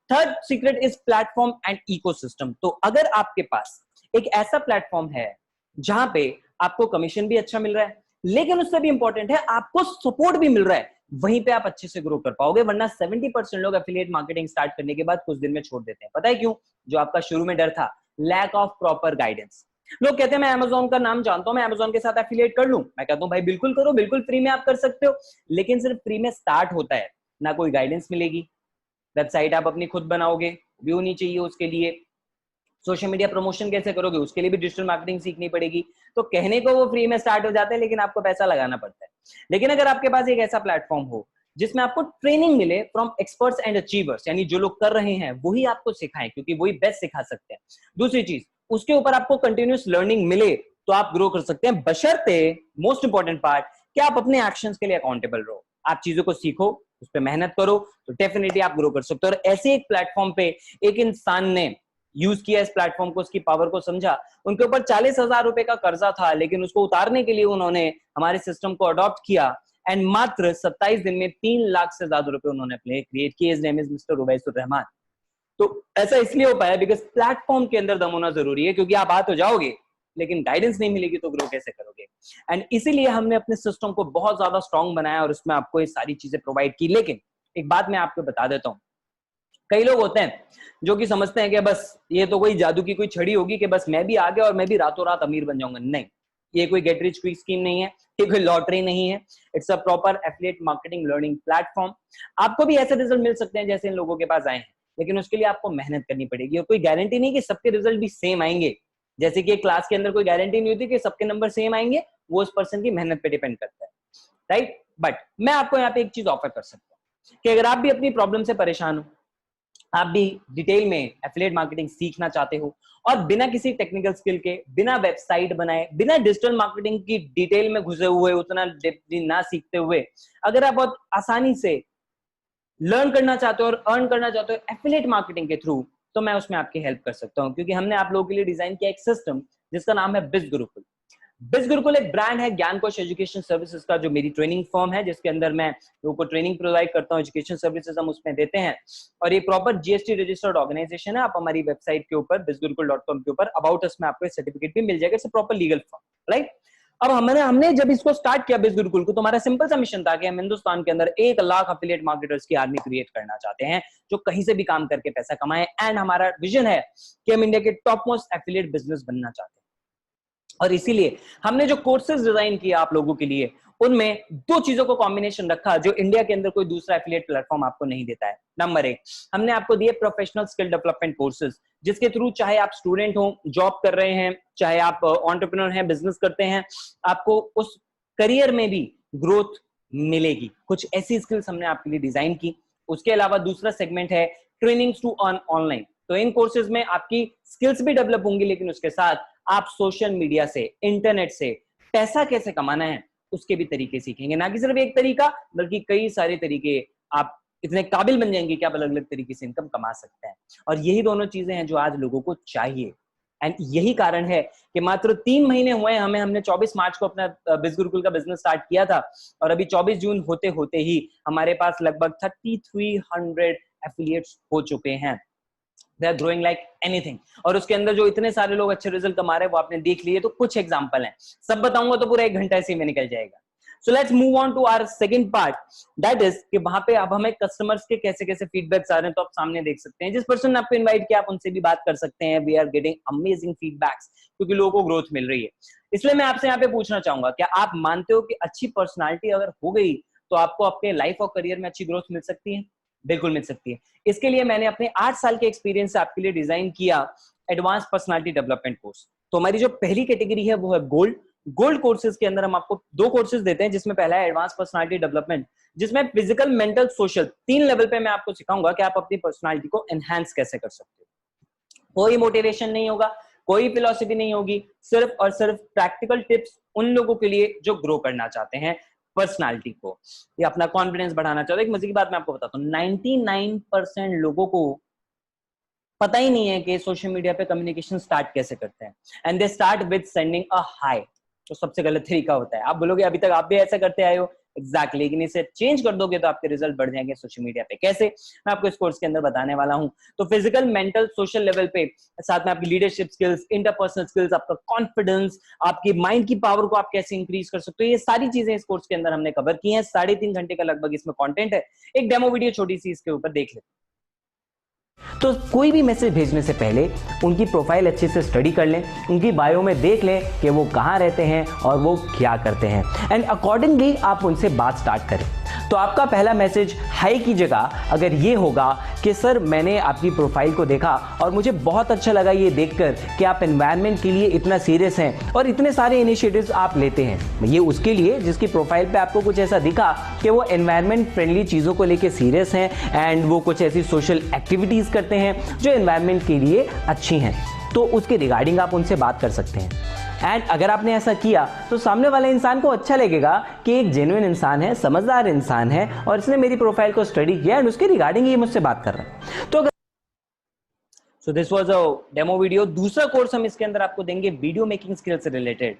Third secret is platform and ecosystem. तो अगर आपके पास एक ऐसा प्लेटफॉर्म है जहां पे आपको कमीशन भी अच्छा मिल रहा है, लेकिन उससे भी इंपॉर्टेंट है आपको सपोर्ट भी मिल रहा है, वहीं पे आप अच्छे से ग्रो कर पाओगे। वरना 70% लोग एफिलिएट मार्केटिंग स्टार्ट करने के बाद कुछ दिन में छोड़ देते हैं। पता है क्यों? जो आपका शुरू में डर था, लैक ऑफ प्रॉपर गाइडेंस। लोग कहते हैं मैं अमेज़न का नाम जानता हूं, मैं अमेज़न के साथ एफिलिएट कर लूं। मैं कहता हूं भाई बिल्कुल करो, बिल्कुल फ्री में आप कर सकते हो, लेकिन सिर्फ फ्री में स्टार्ट होता है, ना कोई गाइडेंस मिलेगी। वेबसाइट आप अपनी खुद बनाओगे, भी होनी चाहिए उसके लिए। सोशल मीडिया प्रमोशन कैसे करोगे, उसके लिए भी डिजिटल मार्केटिंग सीखनी पड़ेगी। तो कहने को वो फ्री में स्टार्ट हो जाते हैं, लेकिन आपको पैसा लगाना पड़ता है। लेकिन अगर आपके पास एक ऐसा प्लेटफॉर्म हो जिसमें आपको ट्रेनिंग मिले फ्रॉम एक्सपर्ट्स एंड अचीवर्स, यानी जो लोग कर रहे हैं वही आपको सिखाएं, क्योंकि वही बेस्ट सिखा सकते हैं। दूसरी चीज, उसके ऊपर आपको कंटिन्यूस लर्निंग मिले, तो आप ग्रो कर सकते हैं, बशर्ते मोस्ट इंपॉर्टेंट पार्ट कि आप अपने एक्शंस के लिए अकाउंटेबल रहो। आप चीजों को सीखो, उस पर मेहनत करो, तो डेफिनेटली आप ग्रो कर सकते हो। और ऐसे एक प्लेटफॉर्म पे एक इंसान ने यूज किया इस प्लेटफॉर्म को, उसकी पावर को समझा। उनके ऊपर 40,000 रुपए का कर्जा था, लेकिन उसको उतारने के लिए उन्होंने हमारे सिस्टम को अडॉप्ट किया एंड मात्र 27 दिन में 3 लाख से ज्यादा रुपए उन्होंने अपने क्रिएट किए। हिज नेम इज मिस्टर उवैसुर रहमान। तो ऐसा इसलिए हो पाया बिकॉज प्लेटफॉर्म के अंदर दम होना जरूरी है, क्योंकि आप आ तो जाओगे लेकिन गाइडेंस नहीं मिलेगी तो ग्रो कैसे करोगे। एंड इसीलिए हमने अपने सिस्टम को बहुत ज्यादा स्ट्रांग बनाया और उसमें आपको ये सारी चीजें प्रोवाइड की। लेकिन एक बात मैं आपको बता देता हूं, कई लोग होते हैं जो कि समझते हैं कि बस ये तो कोई जादू की कोई छड़ी होगी कि बस मैं भी आ गया और मैं भी रातों रात अमीर बन जाऊंगा। नहीं, ये कोई गेट रिच क्विक स्कीम नहीं है, ये कोई लॉटरी नहीं है। It's a proper affiliate marketing learning platform. आपको भी ऐसे रिजल्ट मिल सकते हैं जैसे इन लोगों के पास आए हैं, लेकिन उसके लिए आपको मेहनत करनी पड़ेगी। और कोई गारंटी नहीं कि सबके रिजल्ट भी सेम आएंगे। जैसे कि एक क्लास के अंदर कोई गारंटी नहीं होती कि सबके नंबर सेम आएंगे, वो उस पर्सन की मेहनत पे डिपेंड करता है, राइट। बट मैं आपको यहाँ पे एक चीज ऑफर कर सकता हूँ कि अगर आप भी अपनी प्रॉब्लम से परेशान हो, आप भी डिटेल में एफिलिएट मार्केटिंग सीखना चाहते हो और बिना किसी टेक्निकल स्किल के, बिना वेबसाइट बनाए, बिना डिजिटल मार्केटिंग की डिटेल में घुसे हुए, उतना डेप्थली ना सीखते हुए, अगर आप बहुत आसानी से लर्न करना चाहते हो और अर्न करना चाहते हो एफिलिएट मार्केटिंग के थ्रू, तो मैं उसमें आपकी हेल्प कर सकता हूं। क्योंकि हमने आप लोगों के लिए डिजाइन किया एक सिस्टम जिसका नाम है बिज गुरुकुल। बिज गुरुकुल एक ब्रांड है ज्ञान कोश एजुकेशन सर्विसेज का, जो मेरी ट्रेनिंग फर्म है, जिसके अंदर मैं लोगों को ट्रेनिंग प्रोवाइड करता हूं, एजुकेशन सर्विसेज हम उसमें देते हैं। और ये प्रॉपर जीएसटी रजिस्टर्ड ऑर्गेनाइजेशन है। आप हमारी वेबसाइट के ऊपर bizgurukul.com के ऊपर अबाउट अस में आपको सर्टिफिकेट भी मिल जाएगा। It's a proper legal firm, right. अब हमने जब इसको स्टार्ट किया बिज गुरुकुल को, तो हमारा सिंपल सा मिशन था कि हम हिंदुस्तान के अंदर 1 लाख एफिलिएट मार्केटर्स की आर्मी क्रिएट करना चाहते हैं, जो कहीं से भी काम करके पैसा कमाएं। एंड हमारा विजन है कि हम इंडिया के टॉप मोस्ट एफिलिएट बिजनेस बनना चाहते हैं। और इसीलिए हमने जो कोर्सेज डिजाइन किया आप लोगों के लिए, उनमें 2 चीजों को कॉम्बिनेशन रखा जो इंडिया के अंदर कोई दूसरा एफिलिएट प्लेटफॉर्म आपको नहीं देता है। नंबर 1, हमने आपको दिए प्रोफेशनल स्किल डेवलपमेंट कोर्सेज, जिसके थ्रू चाहे आप स्टूडेंट हो, जॉब कर रहे हैं, चाहे आप एंटरप्रेन्योर हैं, बिजनेस करते हैं, आपको उस करियर में भी ग्रोथ मिलेगी। कुछ ऐसी स्किल्स हमने आपके लिए डिजाइन की। उसके अलावा दूसरा सेगमेंट है ट्रेनिंग्स टू अर्न ऑनलाइन। तो इन कोर्सेज में आपकी स्किल्स भी डेवलप होंगी, लेकिन उसके साथ आप सोशल मीडिया से, इंटरनेट से पैसा कैसे कमाना है उसके भी तरीके सीखेंगे। ना कि सिर्फ एक तरीका, बल्कि कई सारे तरीके। आप इतने काबिल बन जाएंगे कि आप अलग अलग तरीके से इनकम कमा सकते हैं। और यही दोनों चीजें हैं जो आज लोगों को चाहिए। एंड यही कारण है कि मात्र 3 महीने हुए हैं हमने 24 मार्च को अपना बिज गुरुकुल का बिजनेस स्टार्ट किया था, और अभी 24 जून होते होते ही हमारे पास लगभग 3300 एफिलिएट्स हो चुके हैं। They are growing like anything। और उसके अंदर जो इतने सारे लोग अच्छे रिजल्ट कमा रहे हैं वो आपने देख लिए। तो कुछ एग्जांपल हैं, सब बताऊंगा तो पूरा 1 घंटा इसी में निकल जाएगा। So let's move on to our second part, that is कि वहां पे अब हमें कस्टमर्स के कैसे कैसे फीडबैक्स आ रहे हैं। तो आप सामने देख सकते हैं, जिस पर्सन ने आपको इनवाइट किया आप उनसे भी बात कर सकते हैं। We are getting amazing feedbacks, क्योंकि लोगों को ग्रोथ मिल रही है। इसलिए मैं आपसे यहाँ पे पूछना चाहूंगा, क्या आप मानते हो कि अच्छी पर्सनालिटी अगर हो गई तो आपको अपने लाइफ और करियर में अच्छी ग्रोथ मिल सकती है? बिल्कुल मिल सकती है। इसके लिए मैंने अपने 8 साल के एक्सपीरियंस से आपके लिए डिजाइन किया एडवांस पर्सनालिटी डेवलपमेंट कोर्स। तो हमारी जो पहली कैटेगरी है वो है गोल्ड। गोल्ड कोर्सेज के अंदर हम आपको 2 कोर्सेज देते हैं, जिसमें पहला है एडवांस पर्सनालिटी डेवलपमेंट, जिसमें फिजिकल, मेंटल, सोशल 3 लेवल पे मैं आपको सिखाऊंगा कि आप अपनी पर्सनालिटी को एनहांस कैसे कर सकते हो। कोई मोटिवेशन नहीं होगा, कोई फिलॉसफी नहीं होगी, सिर्फ और सिर्फ प्रैक्टिकल टिप्स उन लोगों के लिए जो ग्रो करना चाहते हैं पर्सनालिटी को, या अपना कॉन्फिडेंस बढ़ाना चाहते हो। एक मजे की बात मैं आपको बताता हूँ, 99% लोगों को पता ही नहीं है कि सोशल मीडिया पे कम्युनिकेशन स्टार्ट कैसे करते हैं, and they start with sending a hi. तो सबसे गलत तरीका होता है। आप बोलोगे अभी तक आप भी ऐसा करते आए हो, एग्जैक्टली, लेकिन इसे चेंज कर दोगे तो आपके रिजल्ट बढ़ जाएंगे सोशल मीडिया पे। कैसे, मैं आपको इस कोर्स के अंदर बताने वाला हूं। तो फिजिकल, मेंटल, सोशल लेवल पे, साथ में आपकी लीडरशिप स्किल्स, इंटरपर्सनल स्किल्स, आपका कॉन्फिडेंस, आपकी माइंड की पावर को आप कैसे इंक्रीज कर सकते हो, ये सारी चीजें इस कोर्स के अंदर हमने कवर की हैं। 3.5 घंटे का लगभग इसमें कंटेंट है। एक डेमो वीडियो छोटी सी इसके ऊपर देख लेते। तो कोई भी मैसेज भेजने से पहले उनकी प्रोफाइल अच्छे से स्टडी कर लें, उनकी बायो में देख लें कि वो कहाँ रहते हैं और वो क्या करते हैं, एंड अकॉर्डिंगली आप उनसे बात स्टार्ट करें। तो आपका पहला मैसेज हाय की जगह अगर ये होगा कि सर मैंने आपकी प्रोफाइल को देखा और मुझे बहुत अच्छा लगा ये देखकर कि आप एनवायरनमेंट के लिए इतना सीरियस हैं और इतने सारे इनिशिएटिव्स आप लेते हैं। ये उसके लिए जिसकी प्रोफाइल पे आपको कुछ ऐसा दिखा कि वो एनवायरनमेंट फ्रेंडली चीज़ों को लेके सीरियस हैं एंड वो कुछ ऐसी सोशल एक्टिविटीज़ करते हैं जो एनवायरनमेंट के लिए अच्छी हैं, तो उसके रिगार्डिंग आप उनसे बात कर सकते हैं। एंड अगर आपने ऐसा किया तो सामने वाले इंसान को अच्छा लगेगा कि एक जेन्युइन इंसान है, समझदार इंसान है और इसने मेरी प्रोफाइल को स्टडी किया एंड उसके रिगार्डिंग ये मुझसे बात कर रहा है। तो so this was a demo video. दूसरा कोर्स हम इसके अंदर आपको देंगे वीडियो मेकिंग स्किल्स से रिलेटेड।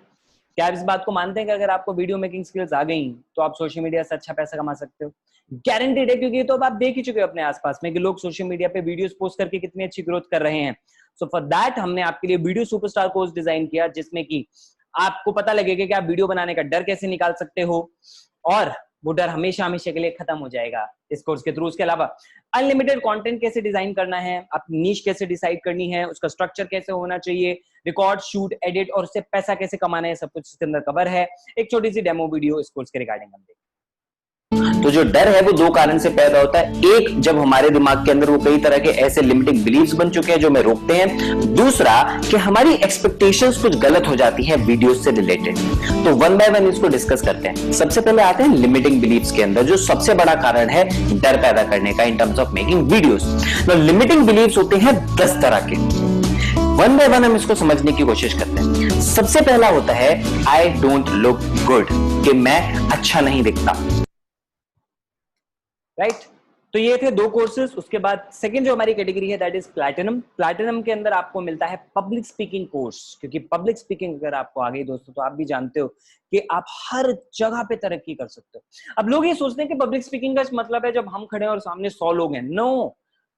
क्या आप इस बात को मानते हैं कि अगर आपको वीडियो मेकिंग स्किल्स आ गई तो आप सोशल मीडिया से अच्छा पैसा कमा सकते हो? गारंटीड है, क्योंकि तो अब आप देख ही चुके हो अपने आसपास में कि लोग सोशल मीडिया पे वीडियोस पोस्ट करके कितनी अच्छी ग्रोथ कर रहे हैं। सो फॉर दैट हमने आपके लिए वीडियो सुपरस्टार कोर्स डिजाइन किया, जिसमें कि आपको पता लगेगा कि आप वीडियो बनाने का डर कैसे निकाल सकते हो और वो डर हमेशा हमेशा के लिए खत्म हो जाएगा इस कोर्स के थ्रू। उसके अलावा अनलिमिटेड कंटेंट कैसे डिजाइन करना है, अपनी नीश कैसे डिसाइड करनी है, उसका स्ट्रक्चर कैसे होना चाहिए, रिकॉर्ड, शूट, एडिट और उससे पैसा कैसे कमाना है, सब कुछ इसके अंदर कवर है। एक छोटी सी डेमो वीडियो इस कोर्स के रिगार्डिंग हम देखें। तो जो डर है वो दो कारण से पैदा होता है। एक, जब हमारे दिमाग के अंदर वो कई तरह के ऐसे लिमिटिंग बिलीव्स बन चुके हैं जो हमें रोकते हैं। दूसरा, कि हमारी एक्सपेक्टेशंस कुछ गलत हो जाती हैं वीडियोस से रिलेटेड। तो वन बाय वन इसको डिस्कस करते हैं। सबसे पहले आते हैं लिमिटिंग बिलीव्स के अंदर, जो सबसे बड़ा कारण है डर पैदा करने का in terms of making videos. तो लिमिटिंग बिलीव्स होते हैं 10 तरह के। वन बाय वन हम इसको समझने की कोशिश करते हैं। सबसे पहला होता है आई डोंट लुक गुड, कि मैं अच्छा नहीं दिखता। राइट, तो ये थे दो कोर्सेज। उसके बाद सेकंड जो हमारी कैटेगरी है दैट इज प्लैटिनम। प्लैटिनम के अंदर आपको मिलता है पब्लिक स्पीकिंग कोर्स, क्योंकि पब्लिक स्पीकिंग अगर आपको आ गई दोस्तों तो आप भी जानते हो कि आप हर जगह पे तरक्की कर सकते हो। अब लोग ये सोचते हैं कि पब्लिक स्पीकिंग का मतलब है जब हम खड़े हैं और सामने 100 लोग हैं। नो,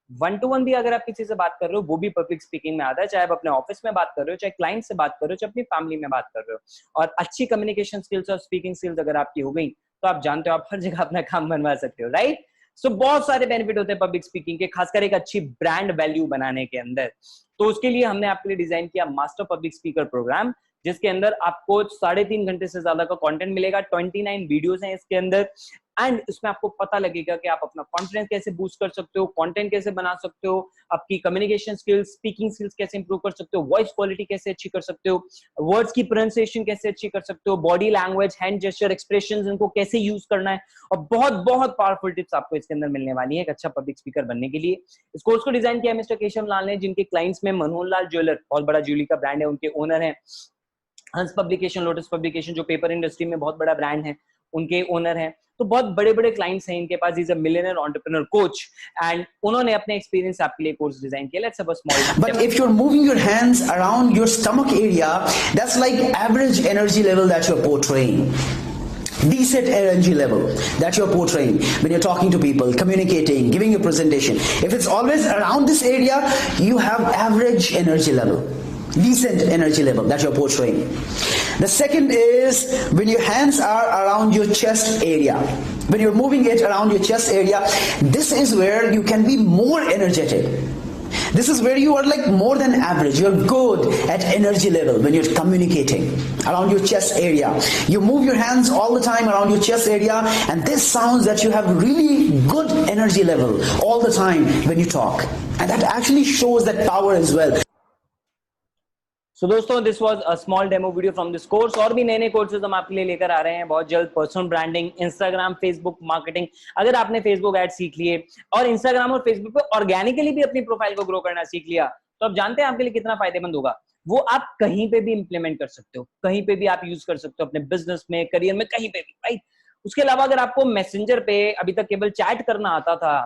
1 to 1 भी अगर आप किसी से बात कर रहे हो वो भी पब्लिक स्पीकिंग में आता है। चाहे आप अपने ऑफिस में बात कर रहे हो, चाहे क्लाइंट से बात कर रहे हो, चाहे अपनी फैमिली में बात कर रहे हो, और अच्छी कम्युनिकेशन स्किल्स और स्पीकिंग स्किल्स अगर आपकी हो गई तो आप जानते हो आप हर जगह अपना काम बनवा सकते हो। राइट, सो बहुत सारे बेनिफिट होते हैं पब्लिक स्पीकिंग के, खासकर एक अच्छी ब्रांड वैल्यू बनाने के अंदर। तो उसके लिए हमने आपके लिए डिजाइन किया मास्टर पब्लिक स्पीकर प्रोग्राम, जिसके अंदर आपको 3.5 घंटे से ज्यादा का कंटेंट मिलेगा। 29 वीडियोस हैं इसके अंदर, एंड इसमें आपको पता लगेगा कि आप अपना कॉन्फिडेंस कैसे बूस्ट कर सकते हो, कंटेंट कैसे बना सकते हो, आपकी कम्युनिकेशन स्किल्स, स्पीकिंग स्किल्स कैसे इंप्रूव कर सकते हो, वॉइस क्वालिटी कैसे अच्छी कर सकते हो, वर्ड्स की प्रोनाउंसिएशन कैसे अच्छी कर सकते हो, body language, hand gesture, expressions, इनको कैसे यूज करना है, और बहुत बहुत पावरफुल टिप्स आपको इसके अंदर मिलने वाली है एक अच्छा पब्लिक स्पीकर बनने के लिए। इस कोर्स को डिजाइन किया मिस्टर केशव लाल ने, जिनके क्लाइंट्स में मनोहर लाल ज्वेलर, बहुत बड़ा ज्वेलरी का ब्रांड है, उनके ओनर हैं। हंस पब्लिकेशन, लोटस पब्लिकेशन जो पेपर इंडस्ट्री में बहुत बड़ा ब्रांड है, उनके ओनर हैं। तो बहुत बड़े बड़े क्लाइंट्स हैं इनके पास। Is a millionaire entrepreneur coach, and उन्होंने अपने एक्सपीरियंस आपके लिए कोर्स डिजाइन किया। Let's have a small But if you're moving your hands around your stomach area, that's like average energy level that you're portraying. Decent energy level that you're portraying when you're talking to people, communicating, giving a presentation. If it's always around this area, you have average energy level. Decent energy level that you're portraying. The second is when your hands are around your chest area. When you're moving it around your chest area, this is where you can be more energetic. This is where you are like more than average. You're good at energy level when you're communicating around your chest area. You move your hands all the time around your chest area, and this sounds that you have really good energy level all the time when you talk. And that actually shows that power as well. सो दोस्तों, this was a small demo video from this course. और भी नए नए courses हम आपके लिए लेकर आ रहे हैं बहुत जल्द। Personal branding, Instagram, Facebook marketing. अगर आपने फेसबुक एड सीख लिए और इंस्टाग्राम और फेसबुक पे ऑर्गेनिकली भी अपनी प्रोफाइल को ग्रो करना सीख लिया, तो आप जानते हैं आपके लिए कितना फायदेमंद होगा। वो आप कहीं पे भी इंप्लीमेंट कर सकते हो, कहीं पे भी आप यूज कर सकते हो, अपने बिजनेस में, करियर में, कहीं पे भी। राइट, उसके अलावा अगर आपको मैसेंजर पे अभी तक केवल चैट करना आता था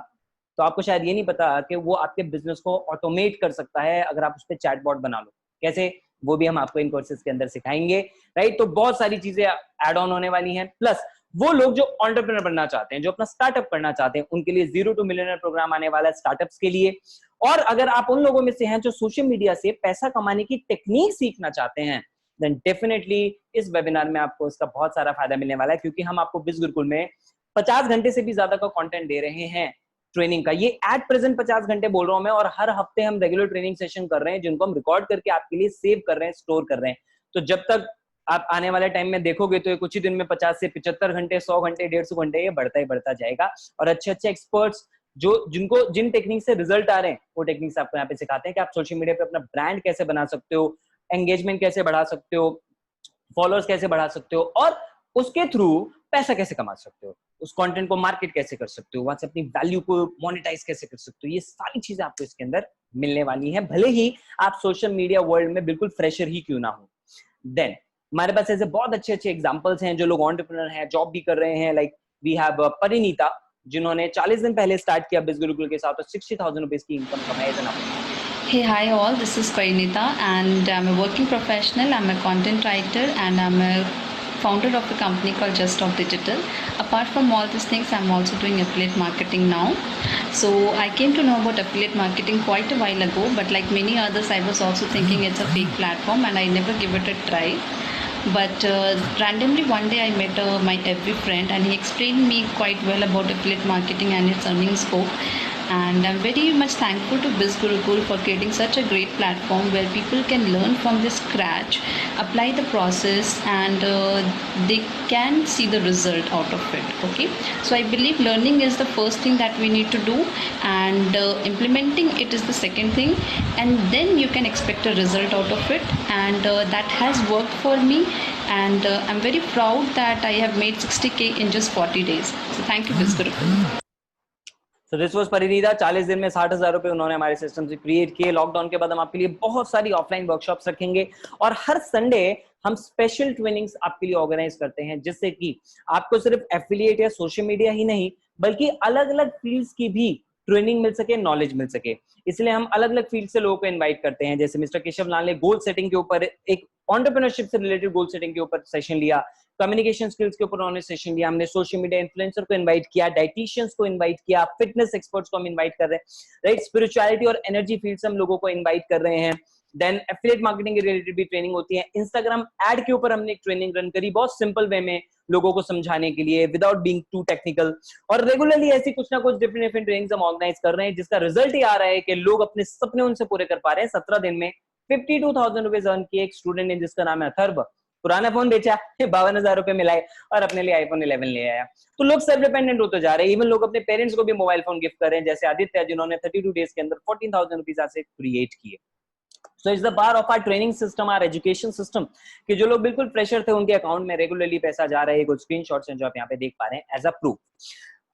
तो आपको शायद ये नहीं पता कि वो आपके बिजनेस को ऑटोमेट कर सकता है अगर आप उस पर चैटबॉट बना लो। कैसे, वो भी हम आपको इन कोर्सेज के अंदर सिखाएंगे, राइट। तो बहुत सारी चीजें ऐड ऑन होने वाली हैं। प्लस वो लोग जो एंटरप्रेन्योर बनना चाहते हैं, जो अपना स्टार्टअप करना चाहते हैं, उनके लिए 0 to मिलियनर प्रोग्राम आने वाला है स्टार्टअप्स के लिए। और अगर आप उन लोगों में से हैं जो सोशल मीडिया से पैसा कमाने की टेक्निक सीखना चाहते हैं, देन डेफिनेटली इस वेबिनार में आपको इसका बहुत सारा फायदा मिलने वाला है, क्योंकि हम आपको बिज गुरुकुल में 50 घंटे से भी ज्यादा का कंटेंट दे रहे हैं ट्रेनिंग का। ये एट प्रेजेंट 50 घंटे बोल रहा हूं मैं, और हर हफ्ते हम रेगुलर ट्रेनिंग सेशन कर रहे हैं जिनको हम रिकॉर्ड करके आपके लिए सेव कर रहे हैं, स्टोर कर रहे हैं। तो जब तक आप आने वाले टाइम में देखोगे तो ये कुछ ही दिन में 50 से 75 घंटे, 100 घंटे, 150 घंटे ये बढ़ता ही बढ़ता जाएगा। और अच्छे अच्छे एक्सपर्ट्स जिन टेक्निक से रिजल्ट आ रहे हैं, वो टेक्निक्स आपको यहाँ पे सिखाते हैं कि आप सोशल मीडिया पे अपना ब्रांड कैसे बना सकते हो, एंगेजमेंट कैसे बढ़ा सकते हो, फॉलोअर्स कैसे बढ़ा सकते हो, और उसके थ्रू पैसा कैसे कमा सकते हो, उस कंटेंट को मार्केट कैसे कर सकते हो, वहां से अपनी वैल्यू को मोनेटाइज कैसे कर सकते हो। ये सारी चीजें आपको इसके अंदर मिलने वाली हैं, भले ही आप सोशल मीडिया वर्ल्ड में बिल्कुल फ्रेशर ही क्यों ना हो। देन हमारे पास ऐसे बहुत अच्छे अच्छे एग्जांपल्स हैं जो लोग एंटरप्रेन्योर हैं, जॉब भी कर रहे हैं। लाइक वी हैव परिनीता, जिन्होंने 40 दिन पहले स्टार्ट किया बिज गुरुकुल के साथ और 60,000 रुपीज की इनकम कमाई। Hey, hi all, this is Parinita and I'm a working professional, I'm a content writer and I'm a founder of a company called Just of Digital. Apart from all these things, I'm also doing affiliate marketing now. So I came to know about affiliate marketing quite a while ago, but like many others, I was also thinking it's a fake platform and I never give it a try. But randomly one day I met my every friend and he explained me quite well about affiliate marketing and its earning scope. And I'm very much thankful to Biz Gurukul for creating such a great platform where people can learn from the scratch, apply the process, and they can see the result out of it. Okay, so I believe learning is the first thing that we need to do, and implementing it is the second thing, and then you can expect a result out of it. And that has worked for me, and I'm very proud that I have made 60K in just 40 days. So thank you, Biz Gurukul. So this was परिनीता। 40 दिन में 60,000 रुपए उन्होंने हमारे system से create किए। Lockdown के बाद हम आपके लिए बहुत सारी ऑफलाइन वर्कशॉप्स रखेंगे और हर संडे हम स्पेशल ट्रेनिंग्स आपके लिए ऑर्गेनाइज करते हैं, जिससे कि आपको सिर्फ एफिलिएट या सोशल मीडिया ही नहीं बल्कि अलग अलग फील्ड्स की भी ट्रेनिंग मिल सके, नॉलेज मिल सके। इसलिए हम अलग अलग फील्ड से लोगों को इनवाइट करते हैं। जैसे मिस्टर केशव लाल ने गोल सेटिंग के ऊपर, एक एंटरप्रेन्योरशिप से रिलेटेड गोल सेटिंग के ऊपर सेशन लिया, कम्युनिकेशन स्किल्स के ऊपर उन्होंने सेशन लिया, हमने सोशल मीडिया इन्फ्लुएंसर को इनवाइट किया, डाइटिशियंस को इनवाइट किया, फिटनेस एक्सपर्ट्स को हम इनवाइट कर रहे हैं, राइट। स्पिरिचुअलिटी और एनर्जी फील्ड से हम लोगों को इनवाइट कर रहे हैं। देन एफिलिएट मार्केटिंग के रिलेटेड भी ट्रेनिंग होती है। इंस्टाग्राम एड के ऊपर हमने एक ट्रेनिंग रन करी, बहुत सिंपल वे में लोगों को समझाने के लिए, विदाउट बीइंग टू टेक्निकल। और रेगुलरली ऐसी कुछ ना कुछ डिफरेंट डिफरेंट ट्रेनिंग्स हम ऑर्गेनाइज कर रहे हैं, जिसका रिजल्ट ये आ रहा है कि लोग अपने सपने उनसे पूरे कर पा रहे हैं। 17 दिन में 52,000 रुपीज अर्न किए एक स्टूडेंट ने, जिसका नाम है अथर्व। पुराना फोन बेचा, 52,000 रुपए मिलाए और अपने लिए आईफोन 11 ले आया। तो लोग सेल्फ डिपेंडेंट होते जा रहे हैं। इवन लोग अपने पेरेंट्स को भी मोबाइल फोन गिफ्ट कर रहे हैं, जैसे आदित्य, जिन्होंने 32 डेज के अंदर 14,000 रुपीज ऐसे क्रिएट किए। So it's the power of our training system, our education system, कि जो लोग बिल्कुल फ्रेशर थे उनके अकाउंट में रेगुलरली पैसा जा रहा है। कुछ स्क्रीनशॉट्स हैं जो आप यहाँ पे देख पा रहे हैं एज अ प्रूफ।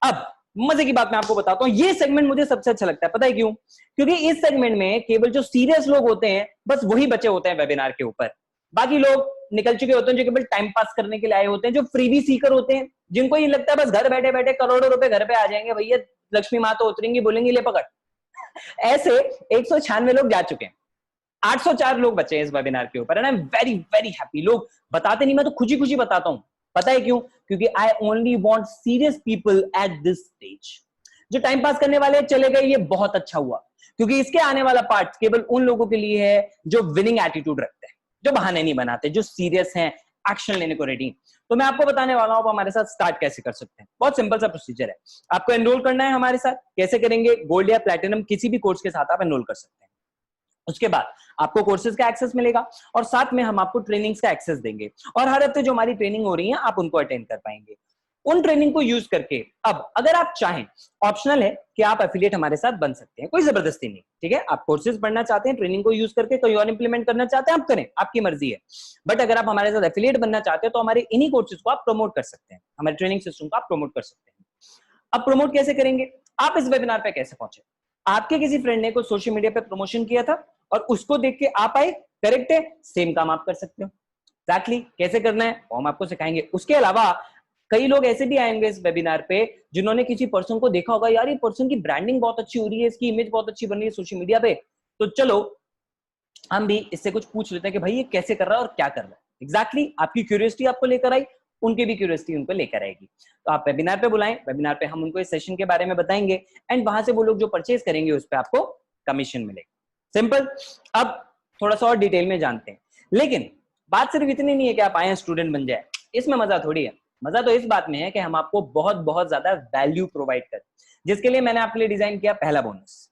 अब मजे की बात मैं आपको बताता हूँ, ये सेगमेंट मुझे सबसे अच्छा लगता है। पता है क्यों? क्योंकि इस सेगमेंट में केवल जो सीरियस लोग होते हैं बस वही बचे होते हैं वेबिनार के ऊपर। बाकी लोग निकल चुके होते हैं जो केवल टाइम पास करने के लिए आए होते हैं, जो फ्रीबी सीकर होते हैं, जिनको ये लगता है बस घर बैठे बैठे करोड़ों रुपए घर पे आ जाएंगे, भैया लक्ष्मी माँ तो उतरेंगी, बोलेंगी ले पकड़। ऐसे 196 लोग जा चुके हैं, 804 लोग बचे हैं इस वेबिनार के ऊपर। And I am very very happy. लोग बताते नहीं, मैं तो खुशी खुशी बताता हूं। पता है क्यों? क्योंकि I only want serious people at this stage. जो टाइम पास करने वाले चले गए, ये बहुत अच्छा हुआ, क्योंकि इसके आने वाला पार्ट केवल उन लोगों के लिए है जो विनिंग एटीट्यूड रखते हैं, जो बहाने नहीं बनाते, जो सीरियस हैं, एक्शन लेने को रेडी। तो मैं आपको बताने वाला हूं हमारे साथ स्टार्ट कैसे कर सकते हैं। बहुत सिंपल सा प्रोसीजर है। आपको एनरोल करना है हमारे साथ। कैसे करेंगे? गोल्ड या प्लैटिनम किसी भी कोर्स के साथ आप एनरोल कर सकते हैं। उसके बाद आपको कोर्सेज का एक्सेस मिलेगा और साथ में हम आपको ट्रेनिंग्स का एक्सेस देंगे, और हर हफ्ते जो हमारी ट्रेनिंग हो रही है आप उनको अटेंड कर पाएंगे। उन ट्रेनिंग को यूज करके अब अगर आप चाहें, ऑप्शनल है कि आप एफिलिएट हमारे साथ बन सकते हैं, कोई जबरदस्ती नहीं, ठीक है। आप कोर्सेज पढ़ना चाहते हैं, ट्रेनिंग को यूज करके कोई और इंप्लीमेंट करना चाहते हैं, आप करें, आपकी मर्जी है। बट अगर आप हमारे साथ एफिलिएट बनना चाहते हैं तो हमारे इन्हीं कोर्सेज को आप प्रमोट कर सकते हैं, हमारे ट्रेनिंग सिस्टम को आप प्रमोट कर सकते हैं। अब प्रमोट कैसे करेंगे? आप इस वेबिनार पे कैसे पहुंचे? आपके किसी फ्रेंड ने कोई सोशल मीडिया पे प्रमोशन किया था और उसको देख के आप आए, करेक्ट है? सेम काम आप कर सकते हो। एग्जैक्टली कैसे करना है वो हम आपको सिखाएंगे। उसके अलावा कई लोग ऐसे भी आएंगे इस वेबिनार पे जिन्होंने किसी पर्सन को देखा होगा, यार ये पर्सन की ब्रांडिंग बहुत अच्छी हो रही है, इसकी इमेज बहुत अच्छी बन रही है सोशल मीडिया पे, तो चलो हम भी इससे कुछ पूछ लेते हैं कि भाई ये कैसे कर रहा है और क्या कर रहा है। एग्जैक्टली आपकी क्यूरियोसिटी आपको लेकर आई, उनकी भी क्यूरियोसिटी उनको लेकर आएगी। तो आप वेबिनार पे बुलाएं, वेबिनार पे हम उनको इस सेशन के बारे में बताएंगे एंड वहां से वो लोग जो परचेज करेंगे उस पर आपको कमीशन मिलेगा। सिंपल। अब थोड़ा सा और डिटेल में जानते हैं, लेकिन बात सिर्फ इतनी नहीं है कि आप आए स्टूडेंट बन जाए, इसमें मजा थोड़ी है। मजा तो इस बात में है कि हम आपको बहुत बहुत ज्यादा वैल्यू प्रोवाइड करें, जिसके लिए मैंने आपके लिए डिजाइन किया पहला बोनस।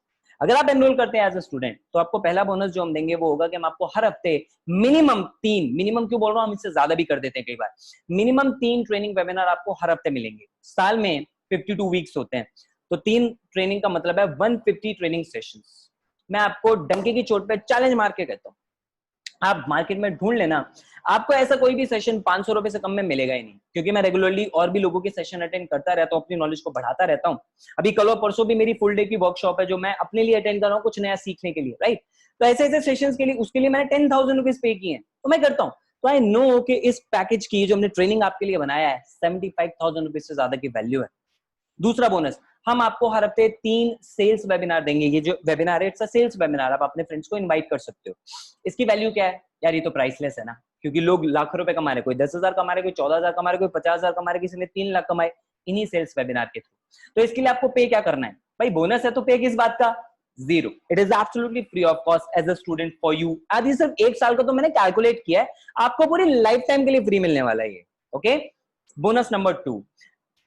अगर आप एनरोल करते हैं एज अ स्टूडेंट तो आपको पहला बोनस जो हम देंगे वो होगा कि हम आपको हर हफ्ते मिनिमम 3, मिनिमम क्यों बोल रहा हूं, हम इससे ज्यादा भी कर देते हैं कई बार, मिनिमम 3 ट्रेनिंग वेबिनार आपको हर हफ्ते मिलेंगे। साल में 52 वीक्स होते हैं, तो 3 ट्रेनिंग का मतलब है 150 ट्रेनिंग सेशंस। मैं आपको डंके की चोट पे चैलेंज मार के कहता हूं, आप मार्केट में ढूंढ लेना, आपको ऐसा कोई भी सेशन 500 रुपए से कम में मिलेगा ही नहीं, क्योंकि मैं रेगुलरली और भी लोगों के सेशन अटेंड करता रहता हूं, अपनी नॉलेज को बढ़ाता रहता हूं। अभी कल और परसों भी मेरी फुल डे की वर्कशॉप है जो मैं अपने लिए अटेंड कर रहा हूं, कुछ नया सीखने के लिए, राइट। तो ऐसे ऐसे सेशंस के लिए, उसके लिए मैंने 10,000 रुपीज पे किए हैं, तो मैं करता हूं। तो आई नो कि इस पैकेज की जो हमने ट्रेनिंग आपके लिए बनाया है 75,000 रुपीज से ज्यादा की वैल्यू है। दूसरा बोनस, हम आपको हर हफ्ते 3 सेल्स वेबिनार देंगे। ये जो वेबिनार है इट्स अ सेल्स वेबिनार, आप अपने फ्रेंड्स को इनवाइट कर सकते हो। इसकी वैल्यू क्या है यार, ये तो प्राइसलेस है ना, क्योंकि लोग लाखों रुपए कमा रहे, कोई 10,000 कमा रहे, कोई 14,000 कमा रहे, कोई 50,000 कमा रहे, किसी ने 3 लाख कमाए इन्हीं सेल्स वेबिनार के थ्रू। तो इसके लिए आपको पे क्या करना है भाई, बोनस है तो पे किस बात का, 0। It is absolutely free of cost as a student for you. आज ये सिर्फ 1 साल का तो मैंने कैलकुलेट किया है, आपको पूरी लाइफ टाइम के लिए फ्री मिलने वाला है ये। ओके। बोनस नंबर 2,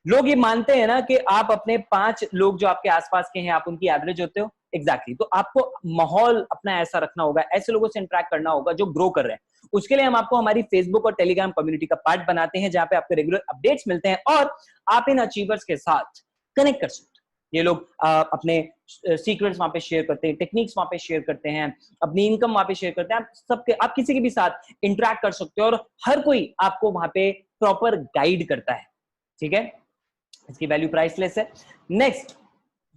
लोग ये मानते हैं ना कि आप अपने 5 लोग जो आपके आसपास के हैं आप उनकी एवरेज होते हो। एग्जैक्टली तो आपको माहौल अपना ऐसा रखना होगा, ऐसे लोगों से इंटरेक्ट करना होगा जो ग्रो कर रहे हैं। उसके लिए हम आपको हमारी फेसबुक और टेलीग्राम कम्युनिटी का पार्ट बनाते हैं, जहां पे आपको रेगुलर अपडेट्स मिलते हैं और आप इन अचीवर्स के साथ कनेक्ट कर सकते हो। ये लोग अपने सीक्रेट्स वहां पे शेयर करते हैं, टेक्निक्स वहां पे शेयर करते हैं, अपनी इनकम वहां पे शेयर करते हैं। आप किसी के भी साथ इंटरेक्ट कर सकते हो और हर कोई आपको वहां पे प्रॉपर गाइड करता है। ठीक है, इसकी वैल्यू प्राइसलेस है। नेक्स्ट,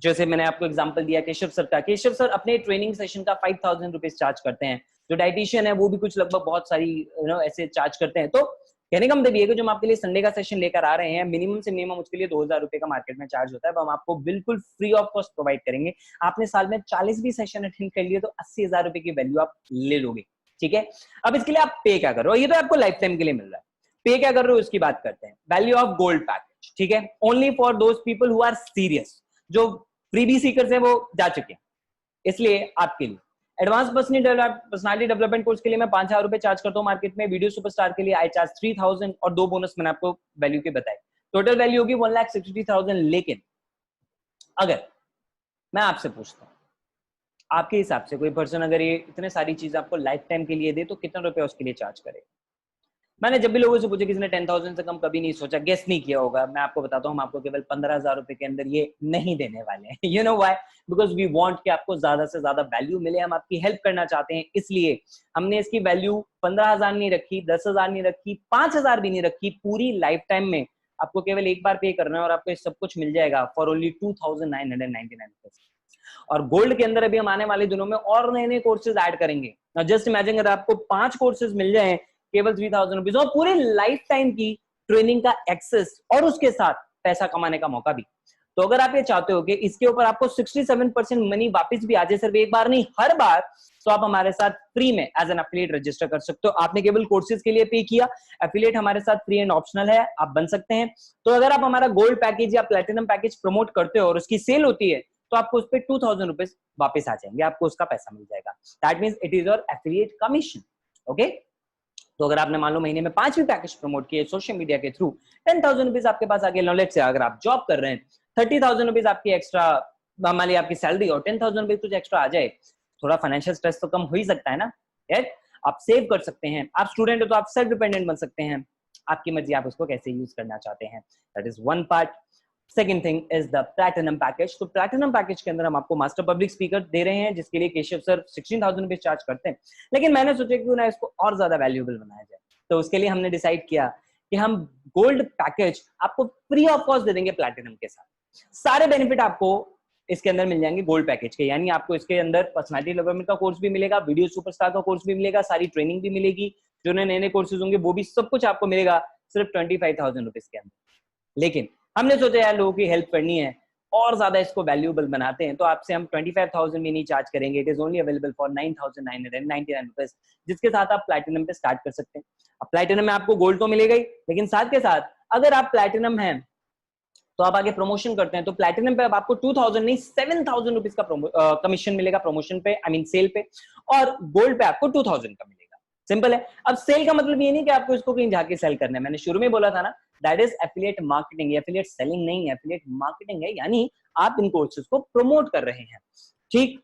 जैसे मैंने आपको एग्जांपल दिया केशव सर का, केशव सर अपने ट्रेनिंग सेशन का 5,000 रुपीज चार्ज करते हैं। जो डाइटिशियन है वो भी कुछ लगभग बहुत सारी ऐसे चार्ज करते हैं। तो कहने का मतलब ये है कि जो हम आपके लिए संडे का सेशन लेकर आ रहे हैं, मिनिमम से मिनिमम उसके लिए 2,000 रुपए का मार्केट में चार्ज होता है, वो हम आपको बिल्कुल फ्री ऑफ कॉस्ट प्रोवाइड करेंगे। आपने साल में 40 भी सेशन अटेंड कर लिए तो 80,000 रुपए की वैल्यू आप ले लोगे। ठीक है, अब इसके लिए आप पे क्या कर रहे हो, ये तो आपको लाइफ टाइम के लिए मिल रहा है। पे क्या कर रहे हो इसकी बात करते हैं। वैल्यू ऑफ गोल्ड पैकेज, ठीक है, only for those people who are serious, जो फ्रीबी सीकर्स हैं वो जा चुके हैं, इसलिए आपके लिए एडवांस पर्सनालिटी डेवलपमेंट कोर्स के लिए मैं 5,000 रुपए चार्ज करता हूं मार्केट में। वीडियो सुपरस्टार के लिए आई चार्ज 3,000 और 2 बोनस मैंने आपको वैल्यू के बताए, टोटल वैल्यू होगी 1,60,000। लेकिन अगर मैं आपसे पूछता हूं, आपके हिसाब से कोई पर्सन अगर ये इतने सारी चीजें आपको लाइफ टाइम के लिए दे तो कितना रुपया उसके लिए चार्ज करेगा? मैंने जब भी लोगों से पूछा, किसी ने 10,000 से कम कभी नहीं सोचा, गेस नहीं किया होगा। मैं आपको बताता हूँ, हम आपको केवल 15,000 रुपए के अंदर ये नहीं देने वाले हैं। You know why? Because we want कि आपको ज्यादा से ज्यादा वैल्यू मिले, हम आपकी हेल्प करना चाहते हैं, इसलिए हमने इसकी वैल्यू 15,000 नहीं रखी, 10,000 नहीं रखी, 5,000 भी नहीं रखी। पूरी लाइफ टाइम में आपको केवल एक बार पे करना है और आपको सब कुछ मिल जाएगा फॉर ओनली 2,999। और गोल्ड के अंदर अभी हम आने वाले दिनों में और नए नए कोर्सेज ऐड करेंगे। जस्ट इमेजिन अगर आपको 5 कोर्सेज मिल जाए केवल 3,000 रुपीज और पूरे लाइफ टाइम की ट्रेनिंग का एक्सेस और उसके साथ पैसा कमाने का मौका भी। तो अगर आप ये चाहते हो कि इसके ऊपर आपको 67% मनी वापस भी आ जाए, सिर्फ एक बार नहीं हर बार, तो आप हमारे साथ फ्री में एज एन एफिलिएट रजिस्टर कर सकते हो। आपने केवल कोर्सेज के लिए पे किया, एफिलिएट हमारे साथ फ्री एंड ऑप्शनल है, आप बन सकते हैं। तो अगर आप हमारा गोल्ड पैकेज या प्लेटिनम पैकेज प्रमोट करते हो और उसकी सेल होती है तो आपको उस पर 2,000 रुपीज वापस आ जाएंगे, आपको उसका पैसा मिल जाएगा। That means it is your affiliate commission. Okay, तो अगर आपने मान लो महीने में 5 भी पैकेज प्रमोट किए सोशल मीडिया के थ्रू, 10,000 रुपीज आपके पास आगे। नॉलेज से अगर आप जॉब कर रहे हैं, 30,000 रुपीज आपकी एक्स्ट्रा, मान ली आपकी सैलरी और 10,000 रुपीज कुछ एक्स्ट्रा आ जाए, थोड़ा फाइनेंशियल स्ट्रेस तो कम हो ही सकता है ना, राइट? आप सेव कर सकते हैं। आप स्टूडेंट हो तो आप सेल्फ डिपेंडेंट बन सकते हैं, आपकी मर्जी आप उसको कैसे यूज करना चाहते हैं। That is one part. Second thing is the platinum package. तो प्लैटिनम पैकेज के अंदर हम आपको मास्टर पब्लिक स्पीकर दे रहे हैं, जिसके लिए केशव सर 16,000 रुपीज चार्ज करते हैं। लेकिन मैंने सोचा क्यों ना इसको और ज्यादा वैल्यूएबल बनाया जाए, तो उसके लिए हमने डिसाइड किया कि हम गोल्ड पैकेज आपको फ्री ऑफ कॉस्ट दे देंगे प्लैटिनम के साथ। सारे बेनिफिट आपको इसके अंदर मिल जाएंगे गोल्ड पैकेज के, यानी आपको इसके अंदर पर्सनालिटी डेवलपमेंट का कोर्स भी मिलेगा, वीडियो सुपरस्टार का कोर्स भी मिलेगा, सारी ट्रेनिंग भी मिलेगी, जो नए नए कोर्सेज होंगे वो भी, सब कुछ आपको मिलेगा सिर्फ 25,000 रुपीज के अंदर। लेकिन हमने सोचा यार लोगों की हेल्प करनी है और ज्यादा इसको वैल्यूएबल बनाते हैं, तो आपसे हम 25,000 भी नहीं चार्ज करेंगे। It is only available for 9,999 rupees, जिसके साथ आप प्लैटिनम पे स्टार्ट कर सकते हैं। अब प्लैटिनम में आपको गोल्ड तो मिलेगा ही, लेकिन साथ के साथ अगर आप प्लैटिनम हैं तो आप आगे प्रमोशन करते हैं तो प्लैटिनम पे अब आपको 2,000 नहीं 7,000 रुपीज का कमीशन मिलेगा प्रमोशन पे, आई मीन सेल पे, और गोल्ड पे आपको 2,000 का मिलेगा। सिंपल है। अब सेल का मतलब ये नहीं कि आपको इसको कहीं जाके सेल करना है, मैंने शुरू में बोला था ना, that is affiliate marketing. Affiliate selling नहीं है, एफिलिएट मार्केटिंग है, यानी आप इन कोर्सेज को प्रमोट कर रहे हैं। ठीक,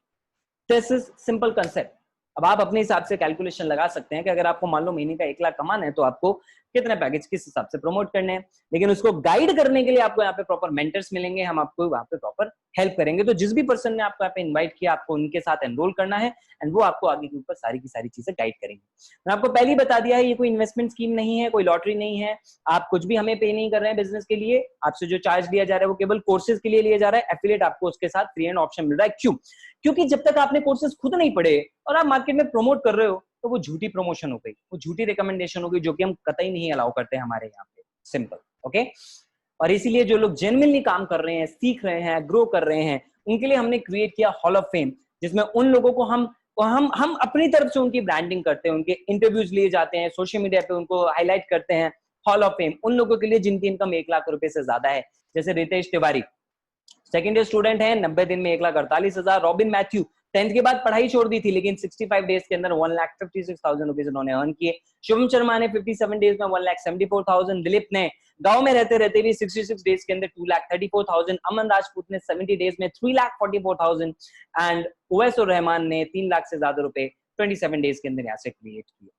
दिस इज सिंपल कंसेप्ट। अब आप अपने हिसाब से कैलकुलेशन लगा सकते हैं कि अगर आपको मान लो महीने का 1 लाख कमाना है तो आपको कितने पैकेज किस हिसाब से प्रमोट करने हैं, लेकिन उसको गाइड करने के लिए आपको यहाँ पे प्रॉपर मेंटर्स मिलेंगे, हम आपको वहाँ पे प्रॉपर हेल्प करेंगे। तो जिस भी पर्सन ने आपको यहाँ पे इन्वाइट किया, आपको उनके साथ एनरोल करना है एंड वो आपको आगे के ऊपर सारी की सारी चीजें गाइड करेंगे। मैं आपको पहले ही बता दिया है, ये कोई इन्वेस्टमेंट स्कीम नहीं है, कोई लॉटरी नहीं है, आप कुछ भी हमें पे नहीं कर रहे हैं बिजनेस के लिए। आपसे जो चार्ज लिया जा रहा है वो केवल कोर्सेज के लिए लिया जा रहा है। एफिलिएट आपको उसके साथ फ्री एंड ऑप्शन मिल रहा है। क्यों? क्योंकि जब तक आपने कोर्सेज खुद नहीं पढ़े और आप मार्केट में प्रमोट कर रहे हो तो वो झूठी प्रमोशन हो गई, वो झूठी रिकमेंडेशन हो गई, जो कि हम कतई नहीं अलाउ करते हमारे यहाँ पे। Simple, okay. और इसीलिए जो लोग जेन्युइनली काम कर रहे हैं, सीख रहे हैं, ग्रो कर रहे हैं, उनके लिए हमने क्रिएट किया हॉल ऑफ फेम, जिसमें उन लोगों को हम अपनी तरफ से उनकी ब्रांडिंग करते हैं, उनके इंटरव्यूज लिए जाते हैं, सोशल मीडिया पे उनको हाईलाइट करते हैं। हॉल ऑफ फेम उन लोगों के लिए जिनकी इनकम 1 लाख रुपए से ज्यादा है, जैसे Ritesh Tiwari second year student है, 90 दिन में 1,48,000। रॉबिन मैथ्यू 10th के बाद पढ़ाई छोड़ दी थी, लेकिन 65 डेज के अंदर 1,56,000 रुपीज उन्होंने अर्न किए। शुभम शर्मा ने 57 डेज में 1,74,000। दिलीप ने गांव में रहते रहते भी 66 डेज के अंदर 2,34,000। अमन राजपूत ने 70 डेज में 3,44,000 एंड ओवैस उर रहमान ने 3 लाख से ज्यादा रुपए 27 डेज के अंदर यहाँ से क्रिएट किए।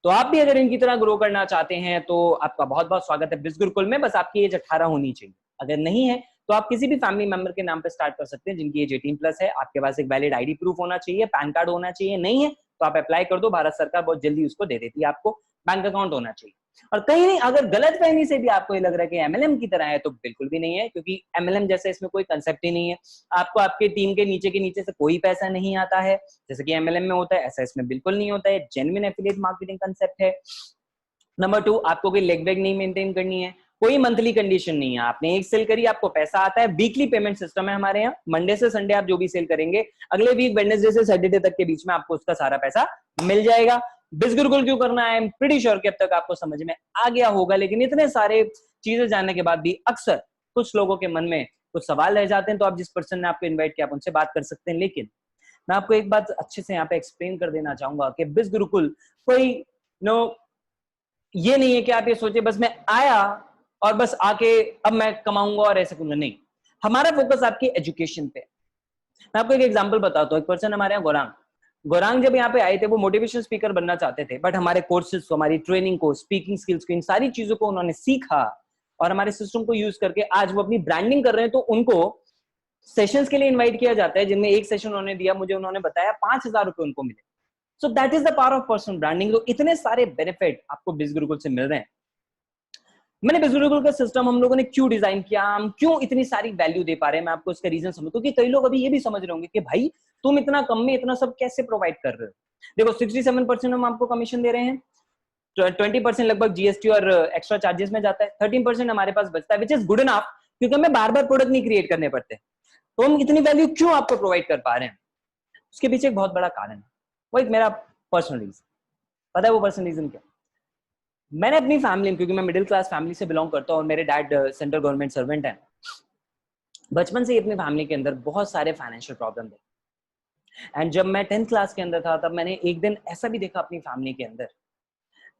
तो आप भी अगर इनकी तरह ग्रो करना चाहते हैं तो आपका बहुत बहुत स्वागत है बिज गुरुकुल में। बस आपकी एज 18 होनी चाहिए, अगर नहीं है तो आप किसी भी फैमिली मेंबर के नाम पे स्टार्ट कर सकते हैं जिनकी एज 18+ है। आपके पास एक वैलिड आईडी प्रूफ होना चाहिए, पैन कार्ड होना चाहिए। नहीं है तो आप अप्लाई कर दो, भारत सरकार बहुत जल्दी उसको दे देती है। आपको बैंक अकाउंट होना चाहिए। और कहीं नहीं, अगर गलत फहमी से भी आपको ये लग रहा है कि एमएलएम की तरह है, तो बिल्कुल भी नहीं है, क्योंकि एमएलएम जैसे इसमें कोई कंसेप्ट ही नहीं है। आपको आपके टीम के नीचे से कोई पैसा नहीं आता है, जैसे कि एमएलएम में होता है, ऐसा इसमें बिल्कुल नहीं होता है। जेन्युइन एफिलिएट मार्केटिंग कंसेप्ट है। नंबर 2, आपको कोई लेग बैग नहीं मेंटेन करनी है, कोई मंथली कंडीशन नहीं है। आपने एक सेल करी, आपको पैसा आता है। वीकली पेमेंट सिस्टम है हमारे यहाँ। मंडे से संडे आप जो भी सेल करेंगे, अगले वीक वेडनेसडे से सैटरडे तक के बीच में आपको उसका सारा पैसा मिल जाएगा। बिज गुरुकुल क्यों करना है, आई एम प्रीटी श्योर कि अब तक आपको समझ में आ गया होगा, लेकिन इतने सारे चीजें जानने के बाद भी अक्सर कुछ लोगों के मन में कुछ सवाल रह जाते हैं। तो आप जिस पर्सन ने आपको इन्वाइट किया, आप उनसे बात कर सकते हैं। लेकिन मैं आपको एक बात अच्छे से यहाँ पे एक्सप्लेन कर देना चाहूंगा कि बिज गुरुकुल कोई ये नहीं है कि आप ये सोचे बस मैं आया और बस आके अब मैं कमाऊंगा और ऐसे करूंगा। नहीं, हमारा फोकस आपकी एजुकेशन पे। मैं आपको एक एग्जांपल बताता हूँ। एक पर्सन हमारे यहाँ गौरांग जब यहाँ पे आए थे, वो मोटिवेशनल स्पीकर बनना चाहते थे, बट हमारे कोर्सेज को, हमारी ट्रेनिंग को, स्पीकिंग स्किल्स को, इन सारी चीजों को उन्होंने सीखा और हमारे सिस्टम को यूज करके आज वो अपनी ब्रांडिंग कर रहे हैं। तो उनको सेशंस के लिए इन्वाइट किया जाता है, जिनमें एक सेशन उन्होंने दिया, मुझे उन्होंने बताया 5,000 रुपए उनको मिले। So that is the power of personal branding. तो इतने सारे बेनिफिट आपको बिज गुरुकुल से मिल रहे हैं। मैंने बिज गुरुकुल का सिस्टम हम लोगों ने क्यों डिजाइन किया, हम क्यों इतनी सारी वैल्यू दे पा रहे हैं, मैं आपको इसका रीजन समझता हूं। क्योंकि कई लोग अभी ये भी समझ रहे होंगे कि भाई तुम इतना कम में इतना सब कैसे प्रोवाइड कर रहे हो। देखो 67% हम आपको कमीशन दे रहे हैं, 20% लगभग जीएसटी और एक्स्ट्रा चार्जेस में जाता है, 13% हमारे पास बचता है, विच इज गुड इनफ, क्योंकि हमें बार बार प्रोडक्ट नहीं क्रिएट करने पड़ते। तो हम इतनी वैल्यू क्यों आपको प्रोवाइड कर पा रहे हैं, उसके पीछे एक बहुत बड़ा कारण है, वो एक मेरा पर्सनल रीजन। पता है वो पर्सनल रीजन क्या? मैंने अपनी फैमिली, क्योंकि मैं मिडिल क्लास फैमिली से बिलोंग करता हूँ और मेरे डैड सेंट्रल गवर्नमेंट सर्वेंट हैं, बचपन से ही अपनी फैमिली के अंदर बहुत सारे फाइनेंशियल प्रॉब्लम थे। एंड जब मैं 10th क्लास के अंदर था, तब मैंने एक दिन ऐसा भी देखा अपनी फैमिली के अंदर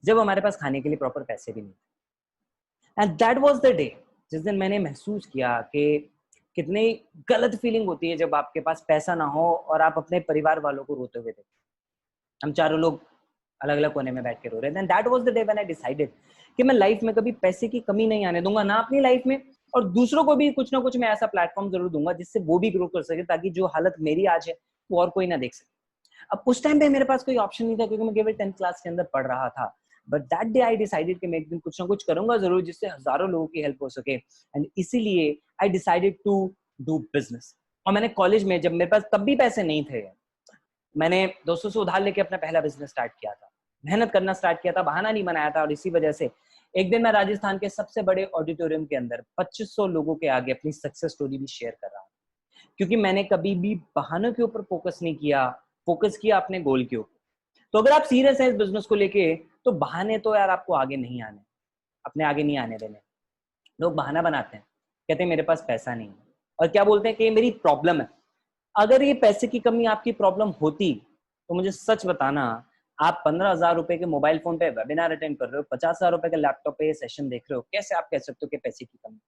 जब हमारे पास खाने के लिए प्रॉपर पैसे भी नहीं थे। And that was the day जिस दिन मैंने महसूस किया कि कितनी गलत फीलिंग होती है जब आपके पास पैसा ना हो और आप अपने परिवार वालों को रोते हुए देखते। हम चारों लोग अलग अलग कोने में बैठ के रो रहे थे। And that was the day when I decided कि मैं लाइफ में कभी पैसे की कमी नहीं आने दूंगा, ना अपनी लाइफ में, और दूसरों को भी कुछ ना कुछ मैं ऐसा प्लेटफॉर्म जरूर दूंगा जिससे वो भी ग्रो कर सके, ताकि जो हालत मेरी आज है वो और कोई ना देख सके। अब उस टाइम पे मेरे पास कोई ऑप्शन नहीं था, क्योंकि मैं केवल 10th क्लास के अंदर पढ़ रहा था। But that day I decided कि मैं एक दिन कुछ ना कुछ करूंगा जरूर, जिससे हजारों लोगों की हेल्प हो सके। एंड इसीलिए I decided to do business. और मैंने कॉलेज में, जब मेरे पास तब भी पैसे नहीं थे, मैंने दोस्तों से उधार लेके अपना पहला बिजनेस स्टार्ट किया था, मेहनत करना स्टार्ट किया था, बहाना नहीं बनाया था। और इसी वजह से एक दिन मैं राजस्थान के सबसे बड़े ऑडिटोरियम के अंदर 2500 लोगों के आगे अपनी सक्सेस स्टोरी भी शेयर कर रहा हूँ, क्योंकि मैंने कभी भी बहानों के ऊपर फोकस नहीं किया, फोकस किया अपने गोल के ऊपर। तो अगर आप सीरियस हैं इस बिजनेस को लेके, तो बहाने तो यार आपको आगे नहीं आने, अपने आगे नहीं आने देने। लोग बहाना बनाते हैं, कहते हैं मेरे पास पैसा नहीं है, और क्या बोलते हैं कि ये मेरी प्रॉब्लम है। अगर ये पैसे की कमी आपकी प्रॉब्लम होती तो मुझे सच बताना, आप 15,000 रुपए के मोबाइल फोन पे वेबिनार अटेंड कर रहे हो, 50,000 रुपए के लैपटॉप पे सेशन देख रहे हो, कैसे आप कह सकते हो कि पैसे की कमी?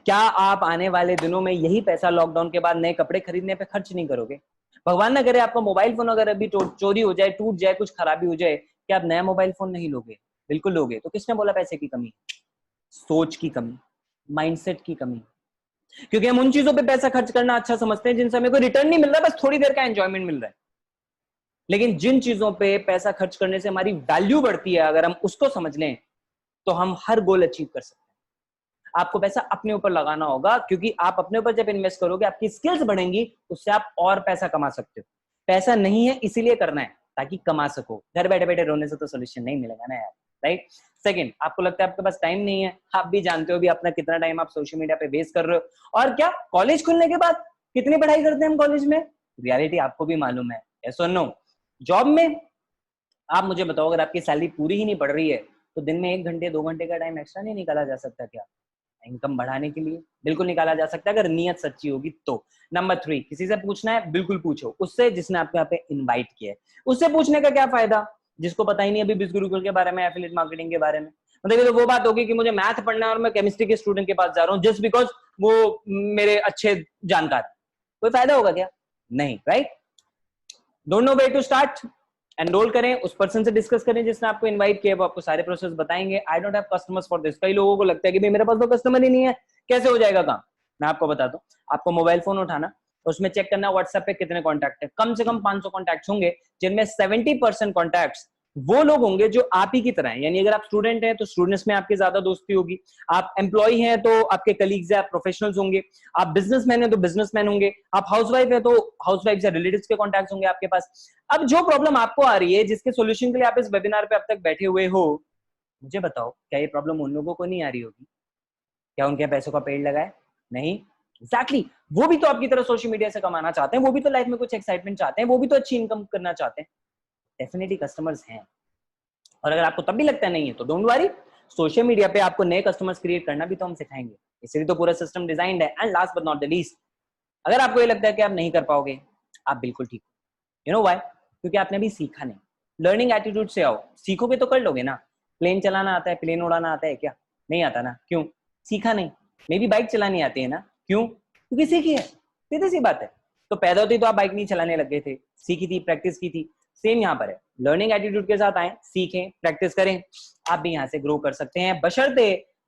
क्या आप आने वाले दिनों में यही पैसा लॉकडाउन के बाद नए कपड़े खरीदने पे खर्च नहीं करोगे? भगवान ना करे आपका मोबाइल फोन अगर अभी चोरी हो जाए, टूट जाए, कुछ खराबी हो जाए, क्या आप नया मोबाइल फोन नहीं लोगे? बिल्कुल लोगे। तो किसने बोला पैसे की कमी? सोच की कमी, माइंडसेट की कमी। क्योंकि हम उन चीजों पे पैसा खर्च करना अच्छा समझते हैं जिनसे हमें कोई रिटर्न नहीं मिल रहा, बस थोड़ी देर का एंजॉयमेंट मिल रहा है। लेकिन जिन चीजों पे पैसा खर्च करने से हमारी वैल्यू बढ़ती है, अगर हम उसको समझ लें तो हम हर गोल अचीव कर सकते हैं। आपको पैसा अपने ऊपर लगाना होगा, क्योंकि आप अपने ऊपर जब इन्वेस्ट करोगे, आपकी स्किल्स बढ़ेंगी, उससे आप और पैसा कमा सकते हो। पैसा नहीं है इसीलिए करना है ताकि कमा सको। घर बैठे बैठे रोने से तो सोल्यूशन नहीं मिलेगा ना यार, राइट? सेकंड, आपको लगता है आपके पास टाइम नहीं है, आप भी जानते हो भी अपना कितना टाइम आप सोशल मीडिया पे वेस्ट कर रहे हो। और क्या कॉलेज खुलने के बाद कितनी पढ़ाई करते हैं हम कॉलेज में? रियलिटी आपको भी मालूम है, यस और नो? जॉब में आप मुझे बताओ, अगर आपकी सैलरी पूरी ही नहीं पड़ रही है तो दिन में 1 घंटे 2 घंटे का टाइम एक्स्ट्रा नहीं निकाला जा सकता क्या इनकम बढ़ाने के लिए? बिल्कुल निकाला जा सकता है, अगर नियत सच्ची होगी तो। नंबर 3, किसी से पूछना है, बिल्कुल पूछो, उससे जिसने आपको यहाँ पे इनवाइट किया है। उससे पूछने का क्या फायदा जिसको पता ही नहीं अभी बिज गुरुकुल के बारे में, एफिलिएट मार्केटिंग के बारे में? मतलब ये तो वो बात होगी कि मुझे मैथ पढ़ना है और मैं केमिस्ट्री के स्टूडेंट के पास जा रहा हूँ जस्ट बिकॉज वो मेरे अच्छे जानकार। कोई फायदा होगा क्या? नहीं, right? Don't know where to start, enrol करें, उस पर्सन से डिस्कस करें जिसने आपको इनवाइट किया, वो आपको सारे प्रोसेस बताएंगे। I don't have customers for this. कई लोगों को लगता है कि भाई मेरे पास तो कस्टमर ही नहीं है, कैसे हो जाएगा काम? मैं आपको बता दूं, आपको मोबाइल फोन उठाना, उसमें चेक करना व्हाट्सएप पे कितने कॉन्टैक्ट है। कम से कम 500 कॉन्टैक्ट होंगे, जिनमें 70% कॉन्टैक्ट्स वो लोग होंगे जो आप ही की तरह हैं। यानी अगर आप स्टूडेंट हैं तो स्टूडेंट्स में आपकी ज्यादा दोस्ती होगी, आप एम्प्लॉय हैं तो आपके कलीग्स हैं, आप प्रोफेशनल्स होंगे, आप बिजनेसमैन हैं तो बिजनेसमैन होंगे, आप हाउसवाइफ है तो हाउसवाइफ से रिलेटिव्स के कॉन्टैक्ट्स होंगे आपके पास। अब जो प्रॉब्लम आपको आ रही है, जिसके सोल्यूशन के लिए आप इस वेबिनार पे अब तक बैठे हुए हो, मुझे बताओ, क्या ये प्रॉब्लम उन लोगों को नहीं आ रही होगी? क्या उनके पैसों का पेड़ लगा है? नहीं। एग्जैक्टली, वो भी तो आपकी तरह सोशल मीडिया से कमाना चाहते हैं, वो भी तो लाइफ में कुछ एक्साइटमेंट चाहते हैं, वो भी तो अच्छी इनकम करना चाहते हैं। डेफिनेटली कस्टमर्स हैं। और अगर आपको तब भी लगता नहीं है तो डोंट वरी, सोशल मीडिया पे आपको नए कस्टमर्स क्रिएट करना भी तो हम सिखाएंगे, इसलिए तो पूरा सिस्टम डिजाइंड है। And last but not the least, अगर आपको ये लगता है कि आप नहीं कर पाओगे, आप बिल्कुल ठीक हो। You know why? क्योंकि आपने अभी सीखा नहीं। लर्निंग एटीट्यूड से आओ, सीखोगे तो कर लोगे ना। प्लेन चलाना आता है, प्लेन उड़ाना आता है क्या? नहीं आता ना। क्यों? सीखा नहीं। मे बी बाइक चलानी आती है ना। क्यों? क्योंकि सीखी है। सीधी सी बात है। तो पैदा होती तो आप बाइक नहीं चलाने लग गए थे, सीखी थी, प्रैक्टिस की थी। सेम यहाँ पर है, लर्निंग एटीट्यूड के साथ आए, सीखें, प्रैक्टिस करें, आप भी यहाँ से ग्रो कर सकते हैं, बशर्ते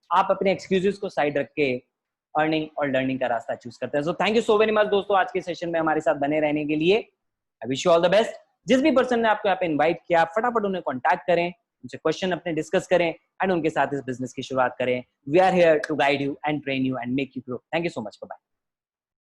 आप अपने एक्सक्यूजेस को साइड रख के अर्निंग और लर्निंग का रास्ता चूज करते हैं। So thank you so very much दोस्तों, आज के सेशन में हमारे साथ बने रहने के लिए। I wish you all the best. जिस भी पर्सन ने आपको यहाँ पे इन्वाइट किया, फटाफट उन्हें कॉन्टैक्ट करें, उनसे क्वेश्चन अपने डिस्कस करें एंड उनके साथ इस बिजनेस की शुरुआत करें। We are here to guide you and train you and make you grow. Thank you so much, bye.